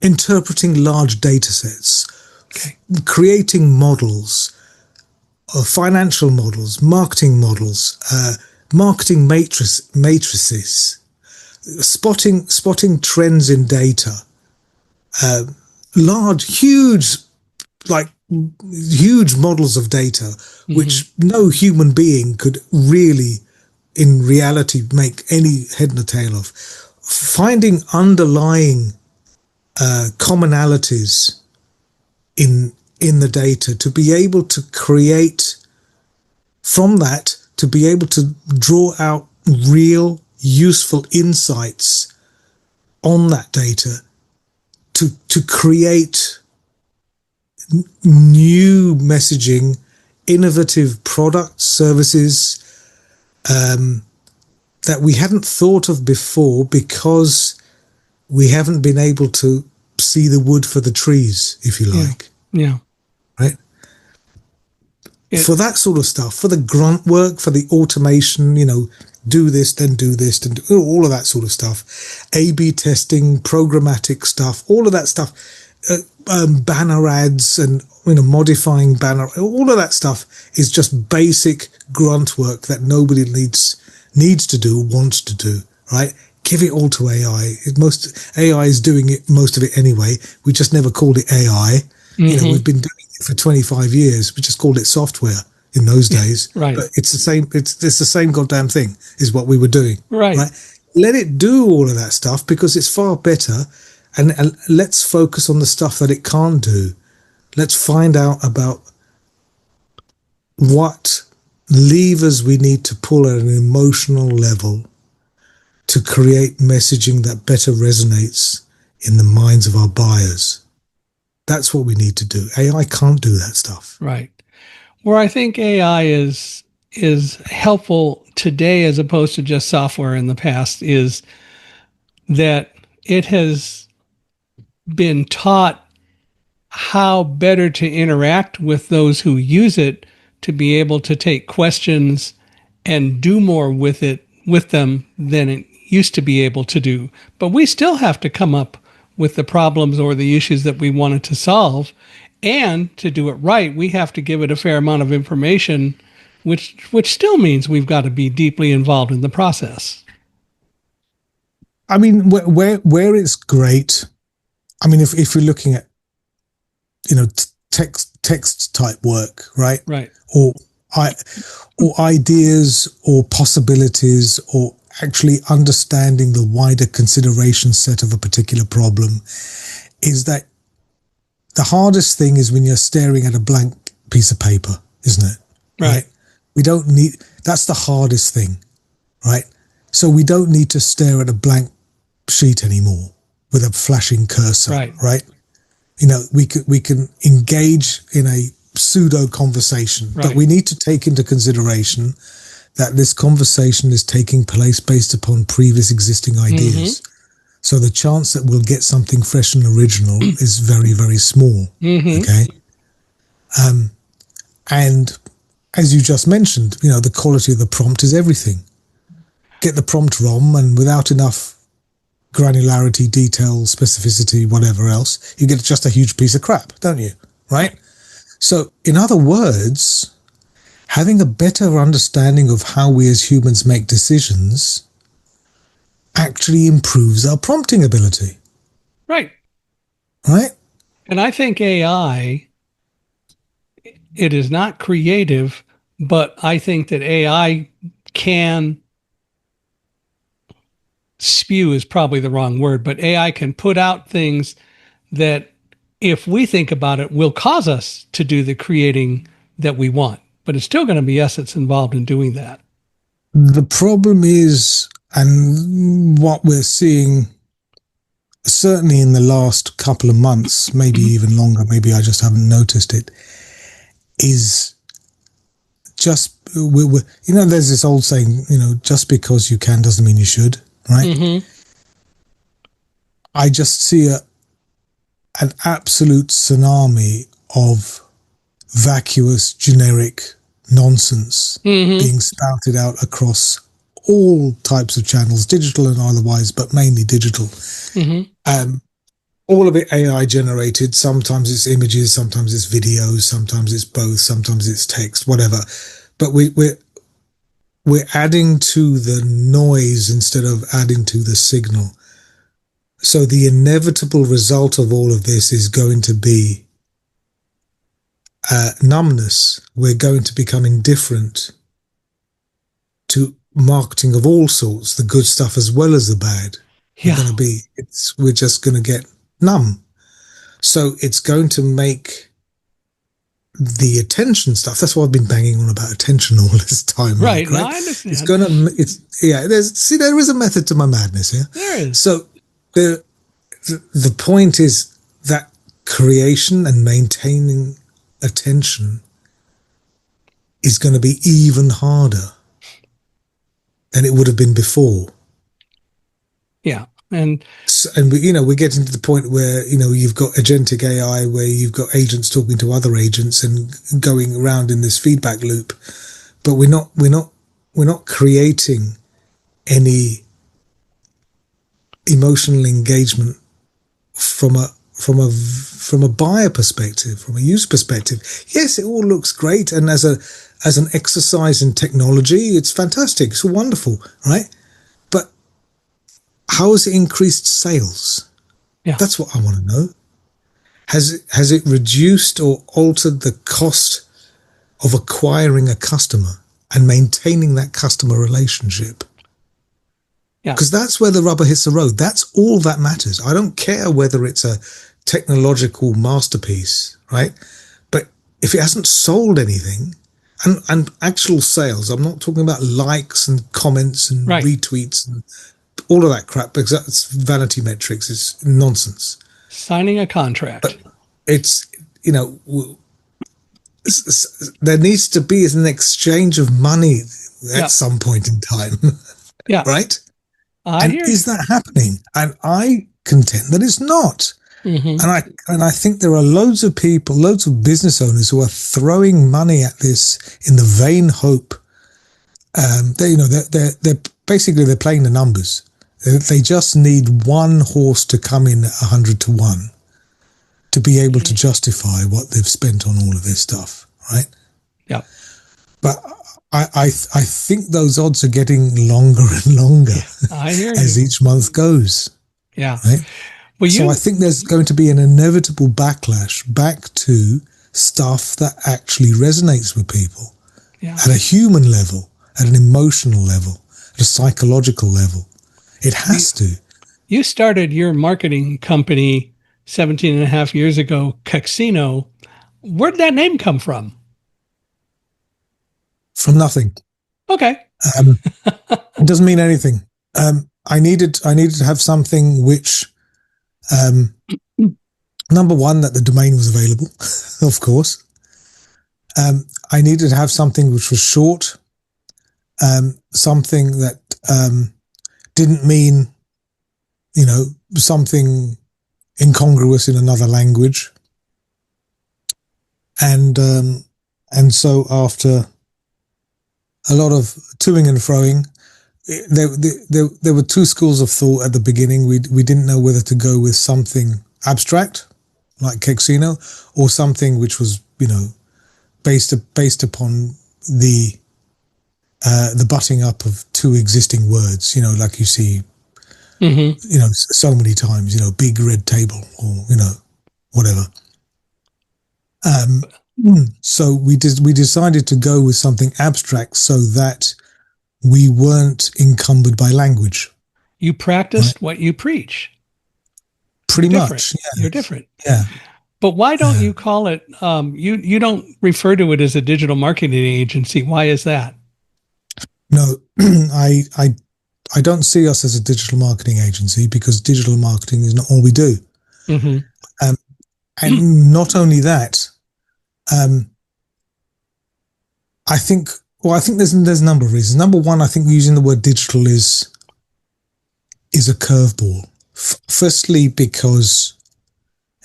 interpreting large data sets, creating models, financial models, marketing matrices, spotting trends in data, huge models of data, which no human being could really, in reality, make any head nor tail of. Finding underlying commonalities in the data to be able to create from that, to be able to draw out real useful insights on that data, to create new messaging, innovative products, services that we hadn't thought of before because we haven't been able to see the wood for the trees, if you like. Yeah. Right? For that sort of stuff, for the grunt work, for the automation, do this, then do this, and all of that sort of stuff. A/B testing, programmatic stuff, all of that stuff. Banner ads and modifying banner, all of that stuff is just basic grunt work that nobody needs to do, wants to do, right? Give it all to AI. AI is doing most of it anyway. We just never called it AI. We've been doing it for 25 years. We just called it software in those days. Right. But it's the same. It's the same goddamn thing is what we were doing. Right. Let it do all of that stuff because it's far better. And let's focus on the stuff that it can't do. Let's find out about what levers we need to pull at an emotional level to create messaging that better resonates in the minds of our buyers. That's what we need to do. AI can't do that stuff. Right. Where I think AI is helpful today as opposed to just software in the past is that it has been taught how better to interact with those who use it to be able to take questions and do more with them than it used to be able to do. But we still have to come up with the problems or the issues that we wanted to solve. And to do it right, we have to give it a fair amount of information, which still means we've got to be deeply involved in the process. I mean, where it's great, I mean, if you're looking at, text type work, right? Right. Or ideas or possibilities, or actually understanding the wider consideration set of a particular problem, is that the hardest thing is when you're staring at a blank piece of paper, isn't it? Right. We don't need, that's the hardest thing, right? So we don't need to stare at a blank sheet anymore with a flashing cursor, right? We can engage in a pseudo conversation, but we need to take into consideration that this conversation is taking place based upon previous existing ideas. So the chance that we'll get something fresh and original is very, very small. Okay. And as you just mentioned, the quality of the prompt is everything. Get the prompt wrong, and without enough granularity, detail, specificity, whatever else, you get just a huge piece of crap, don't you? Right? So, in other words, having a better understanding of how we as humans make decisions actually improves our prompting ability. Right. Right? And I think AI, it is not creative, but I think that AI can spew is probably the wrong word, but AI can put out things that, if we think about it, will cause us to do the creating that we want. But it's still going to be us that's involved in doing that. The problem is, and what we're seeing, certainly in the last couple of months, maybe even longer, maybe I just haven't noticed it, is just, there's this old saying, just because you can doesn't mean you should, right? I just see an absolute tsunami of vacuous, generic nonsense being spouted out across all types of channels, digital and otherwise, but mainly digital. All of it AI generated. Sometimes it's images, sometimes it's videos, sometimes it's both, sometimes it's text, whatever. But we're adding to the noise instead of adding to the signal. So the inevitable result of all of this is going to be numbness. We're going to become indifferent to marketing of all sorts, the good stuff as well as the bad. We're just going to get numb. So it's going to make the attention stuff. That's why I've been banging on about attention all this time. Right. Right? No, I understand. There is a method to my madness here. There is. So the point is that creation and maintaining attention is going to be even harder than it would have been before. Yeah. And we're getting to the point where, you've got agentic AI, where you've got agents talking to other agents and going around in this feedback loop, but we're not creating any emotional engagement from a buyer perspective, from a user perspective. Yes, it all looks great, and as an exercise in technology, it's fantastic, it's wonderful, right? But how has it increased sales? Yeah. That's what I want to know. Has it reduced or altered the cost of acquiring a customer and maintaining that customer relationship? Yeah. Because that's where the rubber hits the road. That's all that matters. I don't care whether it's a technological masterpiece, right? But if it hasn't sold anything, and actual sales, I'm not talking about likes and comments and retweets and all of that crap, because that's vanity metrics. It's nonsense. Signing a contract. it's, you know, there needs to be an exchange of money at some point in time, Yeah. right? I And hear you. is that happening? And I contend that it's not. Mm-hmm. And I think there are loads of people, loads of business owners who are throwing money at this in the vain hope. They're basically they're playing the numbers. They just need one horse to come in 100 to 1 to be able to justify what they've spent on all of this stuff, right? Yeah. But I think those odds are getting longer and longer I hear as you. each month goes, Yeah. right? Well, So I think there's going to be an inevitable backlash back to stuff that actually resonates with people at a human level, at an emotional level, at a psychological level. It has to. You started your marketing company 17 and a half years ago, KEXINO. Where did that name come from? From nothing. Okay. It doesn't mean anything. I needed to have something which, number one, that the domain was available, of course. I needed to have something which was short, something that didn't mean, something incongruous in another language. And so after a lot of toing and froing, there were two schools of thought at the beginning. We didn't know whether to go with something abstract like KEXINO or something which was, based upon the butting up of two existing words, like you see, so many times, big red table or, whatever. So we decided to go with something abstract so that we weren't encumbered by language. You practiced what you preach. Pretty You're much. different. Yeah. You're different. Yeah. But why don't you call it, you don't refer to it as a digital marketing agency. Why is that? No, I don't see us as a digital marketing agency because digital marketing is not all we do. Mm-hmm. And not only that, I think there's a number of reasons. Number one, I think using the word digital is a curveball. Firstly, because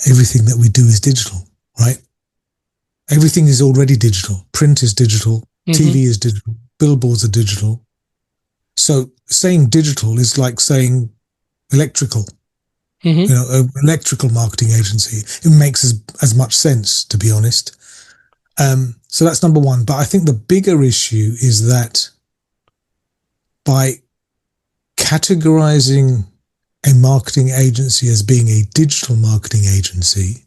everything that we do is digital, right? Everything is already digital. Print is digital. TV is digital. Billboards are digital. So saying digital is like saying electrical. An electrical marketing agency. It makes as much sense, to be honest. So that's number one. But I think the bigger issue is that by categorizing a marketing agency as being a digital marketing agency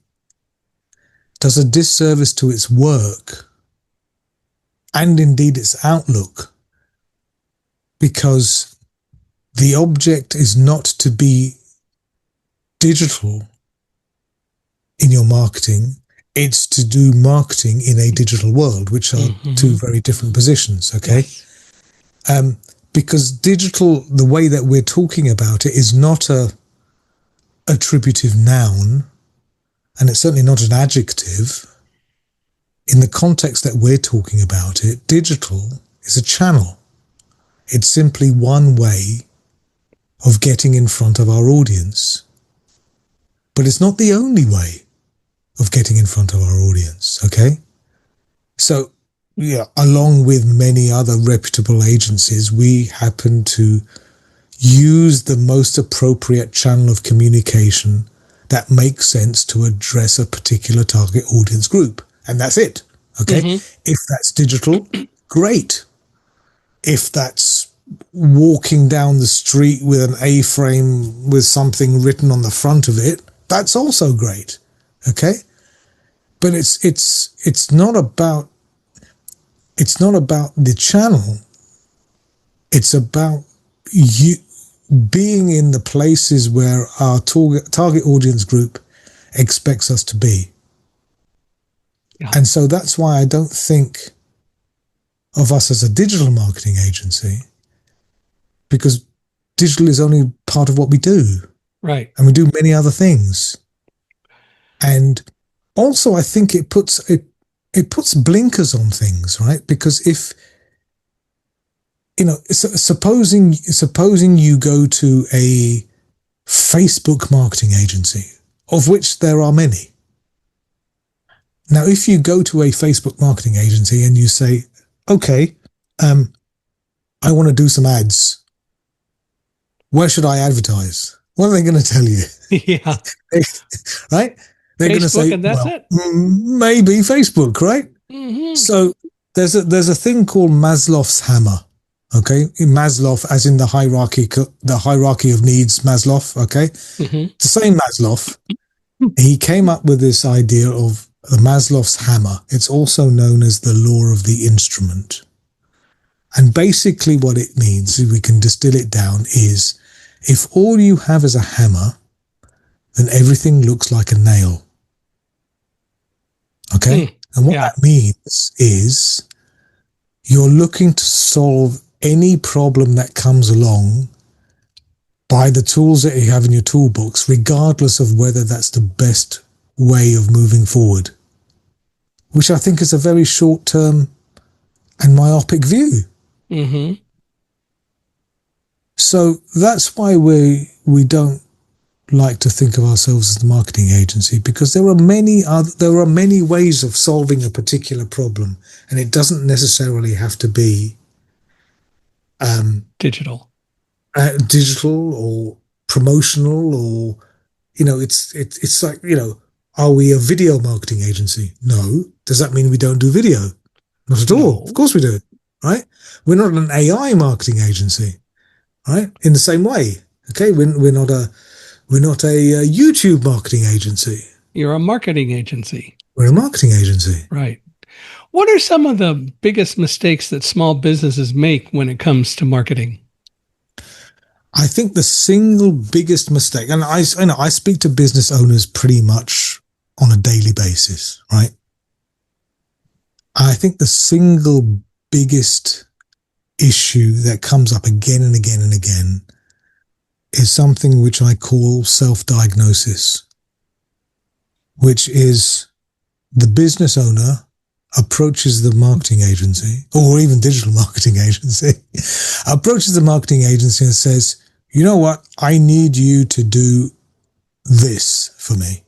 does a disservice to its work and indeed its outlook, because the object is not to be digital in your marketing, it's to do marketing in a digital world, which are two very different positions, okay? Yes. Because digital, the way that we're talking about it, is not a attributive noun, and it's certainly not an adjective. In the context that we're talking about it, digital is a channel. It's simply one way of getting in front of our audience. But it's not the only way of getting in front of our audience, okay? So, yeah, along with many other reputable agencies, we happen to use the most appropriate channel of communication that makes sense to address a particular target audience group. And that's it, okay? If that's digital, great. If that's walking down the street with an A-frame with something written on the front of it, that's also great, okay? But it's not about the channel. It's about you being in the places where our target audience group expects us to be. Yeah. And so that's why I don't think of us as a digital marketing agency, because digital is only part of what we do. Right. And we do many other things. And also I think it puts blinkers on things, right? Because if supposing you go to a Facebook marketing agency, of which there are many. Now, if you go to a Facebook marketing agency and you say, okay, I want to do some ads, where should I advertise? What are they going to tell you? Yeah. Right? They're going to say, and that's well, it. maybe Facebook, right? Mm-hmm. So there's a thing called Maslow's hammer. Okay, in Maslow, as in the hierarchy of needs, Maslow. Okay, Mm-hmm. the same Maslow. He came up with this idea of the Maslow's hammer. It's also known as the law of the instrument. And basically what it means, if we can distill it down, is if all you have is a hammer, then everything looks like a nail. Okay? And what that means is you're looking to solve any problem that comes along by the tools that you have in your toolbox, regardless of whether that's the best way of moving forward, which I think is a very short-term and myopic view. Mm-hmm. So that's why we don't like to think of ourselves as a marketing agency, because there are many ways of solving a particular problem, and it doesn't necessarily have to be digital or promotional, or it's like, are we a video marketing agency? No. Does that mean we don't do video? Not at all. Of course we do, right? We're not an AI marketing agency, right? In the same way, okay, we're not a YouTube marketing agency. You're a marketing agency. We're a marketing agency. Right. What are some of the biggest mistakes that small businesses make when it comes to marketing? I think the single biggest mistake, and I speak to business owners pretty much on a daily basis, right? I think the single biggest issue that comes up again and again and again is something which I call self-diagnosis, which is the business owner approaches the marketing agency, or even digital marketing agency, approaches the marketing agency and says, you know what, I need you to do this for me.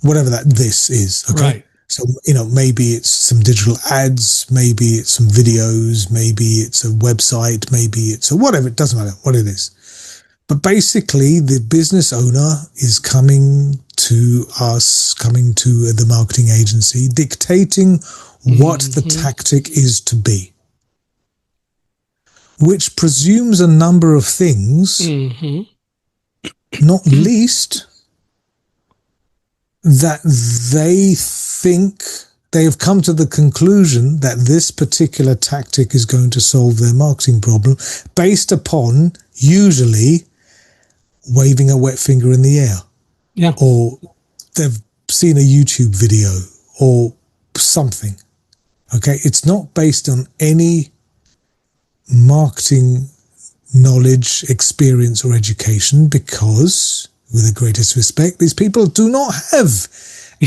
Whatever that this is, okay? Right. So, maybe it's some digital ads, maybe it's some videos, maybe it's a website, maybe it's a whatever, it doesn't matter what it is. But basically, the business owner is coming to the marketing agency, dictating what the tactic is to be, which presumes a number of things, not least that they think they have come to the conclusion that this particular tactic is going to solve their marketing problem based upon usually waving a wet finger in the air. Yeah. Or they've seen a YouTube video or something. Okay. It's not based on any marketing knowledge, experience, or education, because, with the greatest respect, these people do not have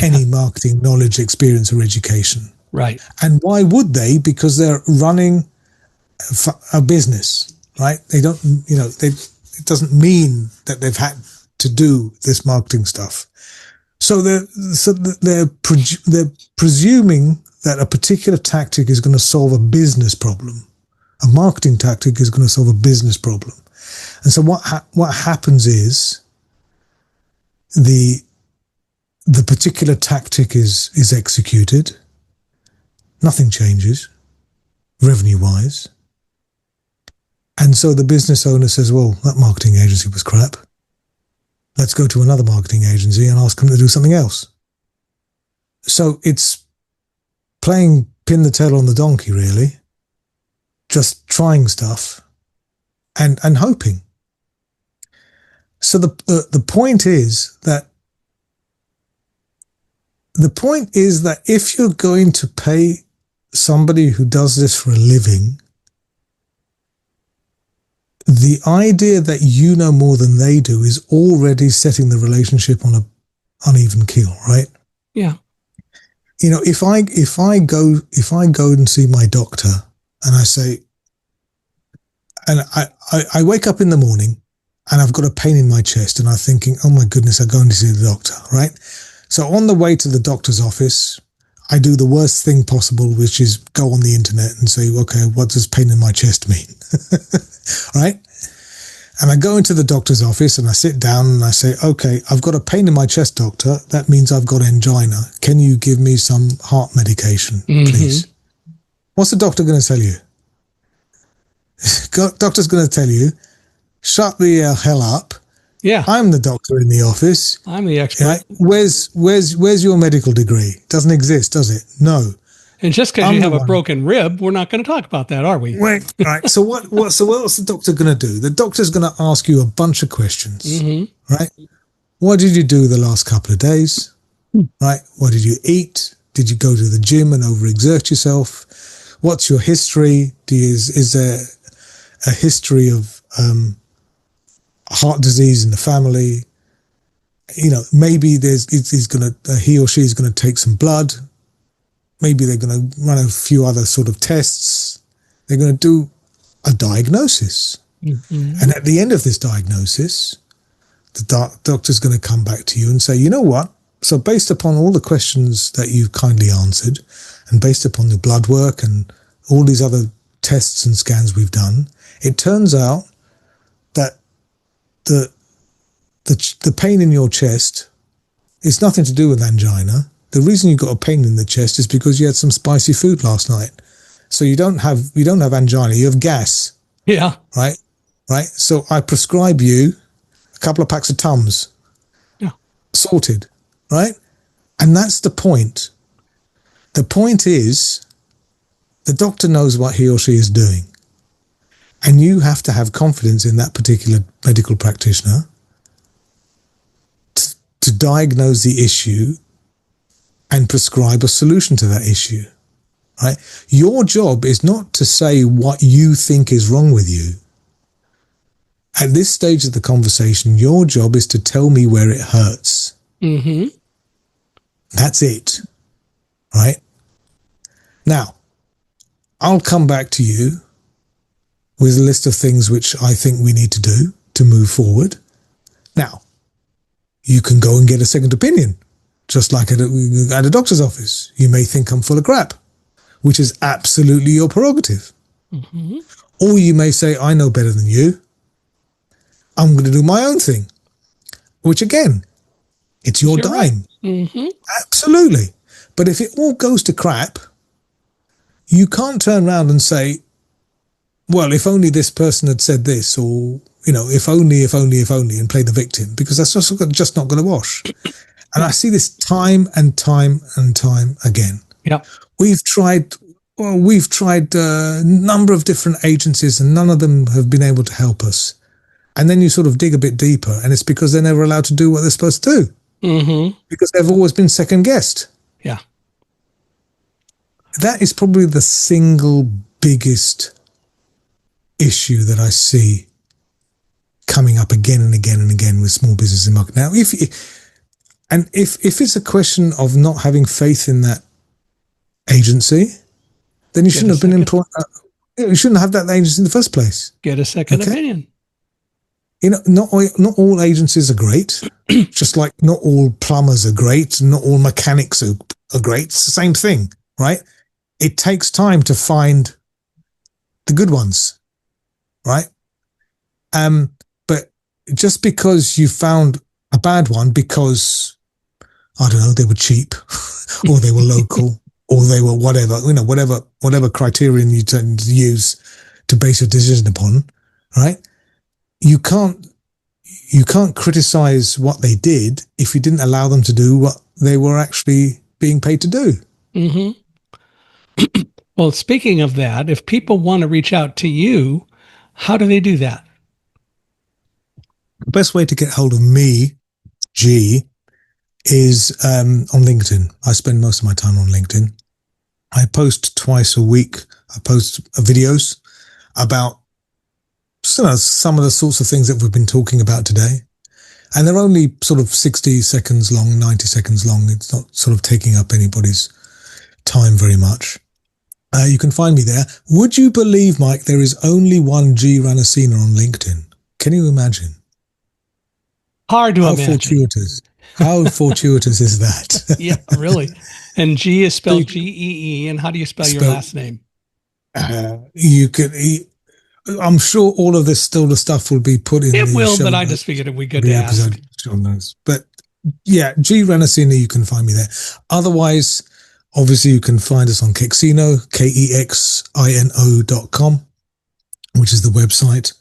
any marketing knowledge, experience, or education. Right. And why would they? Because they're running a business, right? They don't, it doesn't mean that they've had to do this marketing stuff. So they're presuming that a particular tactic is going to solve a business problem. A marketing tactic is going to solve a business problem. And so what happens is the particular tactic is executed. Nothing changes revenue-wise. And so the business owner says, well, that marketing agency was crap. Let's go to another marketing agency and ask them to do something else. So it's playing pin the tail on the donkey, really. Just trying stuff and hoping. So the point is that if you're going to pay somebody who does this for a living, the idea that you know more than they do is already setting the relationship on uneven keel, right? Yeah. You know, if I go and see my doctor and I say, and I wake up in the morning and I've got a pain in my chest and I'm thinking, oh my goodness, I'm going to see the doctor, right? So on the way to the doctor's office, I do the worst thing possible, which is go on the internet and say, okay, what does pain in my chest mean? Right? And I go into the doctor's office and I sit down and I say, okay, I've got a pain in my chest, doctor. That means I've got angina. Can you give me some heart medication, please? What's the doctor going to tell you? Doctor's going to tell you, shut the hell up. Yeah. I'm the doctor in the office. I'm the expert. Right? Where's your medical degree? Doesn't exist, does it? No. And just because you have a broken rib, we're not going to talk about that, are we? Wait, right. So what's the doctor going to do? The doctor's going to ask you a bunch of questions, right? What did you do the last couple of days? Right? What did you eat? Did you go to the gym and overexert yourself? What's your history? Is there a history of heart disease in the family? You know, maybe he or she is going to take some blood. Maybe they're going to run a few other sort of tests. They're going to do a diagnosis. And at the end of this diagnosis, the doctor's going to come back to you and say, you know what? So based upon all the questions that you've kindly answered, and based upon the blood work and all these other tests and scans we've done, it turns out that the pain in your chest is nothing to do with angina. The reason you got a pain in the chest is because you had some spicy food last night. So you don't have angina, you have gas. Yeah. Right? Right? So I prescribe you a couple of packs of Tums. Yeah. Sorted. Right? And that's the point. The point is the doctor knows what he or she is doing. And you have to have confidence in that particular medical practitioner to diagnose the issue and prescribe a solution to that issue, right? Your job is not to say what you think is wrong with you. At this stage of the conversation, your job is to tell me where it hurts. That's it, right? Now, I'll come back to you with a list of things which I think we need to do to move forward. Now, you can go and get a second opinion. Just like at a doctor's office. You may think I'm full of crap, which is absolutely your prerogative. Or you may say, I know better than you. I'm going to do my own thing. Which again, it's your dime. Right. Absolutely. But if it all goes to crap, you can't turn around and say, well, if only this person had said this, or, you know, if only, and play the victim, because that's just not going to wash. And I see this time and time again. Yep. We've tried a number of different agencies and none of them have been able to help us. And then you sort of dig a bit deeper and it's because they're never allowed to do what they're supposed to do. Because they've always been second guessed. Yeah. That is probably the single biggest issue that I see coming up again and again and again with small business and market. Now, if it's a question of not having faith in that agency, then you shouldn't have been employed. You shouldn't have that agency in the first place. Get a second opinion. You know, not all agencies are great. Just like not all plumbers are great, not all mechanics are great. It's the same thing, right? It takes time to find the good ones, right? But just because you found a bad one because, I don't know, they were cheap or they were local or they were whatever, you know, whatever criterion you tend to use to base your decision upon, right? You can't criticize what they did if you didn't allow them to do what they were actually being paid to do. Well, speaking of that, if people want to reach out to you, how do they do that? The best way to get hold of me, G, is on LinkedIn. I spend most of my time on LinkedIn. I post twice a week. I post videos about some of the sorts of things that we've been talking about today. And they're only sort of 60 seconds long, 90 seconds long. It's not sort of taking up anybody's time very much. You can find me there. Would you believe, Mike, there is only one Gee Ranasinha on LinkedIn? Can you imagine? Hard to imagine. Fortuitous. How fortuitous is that? Yeah, really. And G is spelled G-E-E. And how do you spell your last name? You could. I'm sure all of this still the stuff will be put in. It will, show but I notes, just figured it'd be good to ask. Show notes. But yeah, Gee Ranasinha, you can find me there. Otherwise, obviously, you can find us on KEXINO, KEXINO.com, which is the website.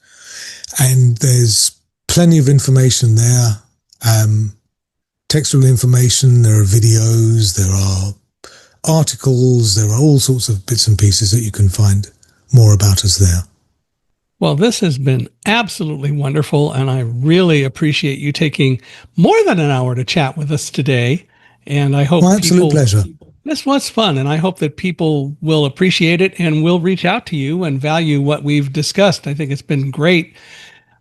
And there's plenty of information there. Textual information, there are videos, there are articles, there are all sorts of bits and pieces that you can find more about us there. Well, this has been absolutely wonderful, and I really appreciate you taking more than an hour to chat with us today. And I hope absolute pleasure. This was fun, and I hope that people will appreciate it and will reach out to you and value what we've discussed. I think it's been great.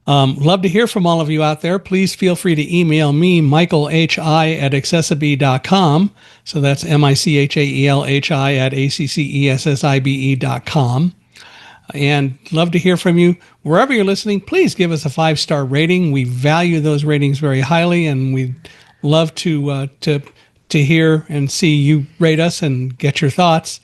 Love to hear from all of you out there. Please feel free to email me, michaelhi@accessibe.com. So that's michaelhi@accessibe.com. And love to hear from you. Wherever you're listening, please give us a 5-star rating. We value those ratings very highly, and we'd love to hear and see you rate us and get your thoughts.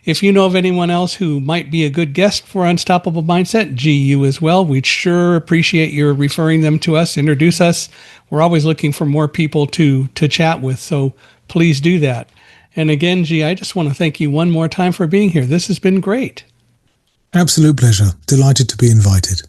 If you know of anyone else who might be a good guest for Unstoppable Mindset, GU as well, we'd sure appreciate your referring them to us, introduce us. We're always looking for more people to chat with, so please do that. And again, G, I just want to thank you one more time for being here. This has been great. Absolute pleasure. Delighted to be invited.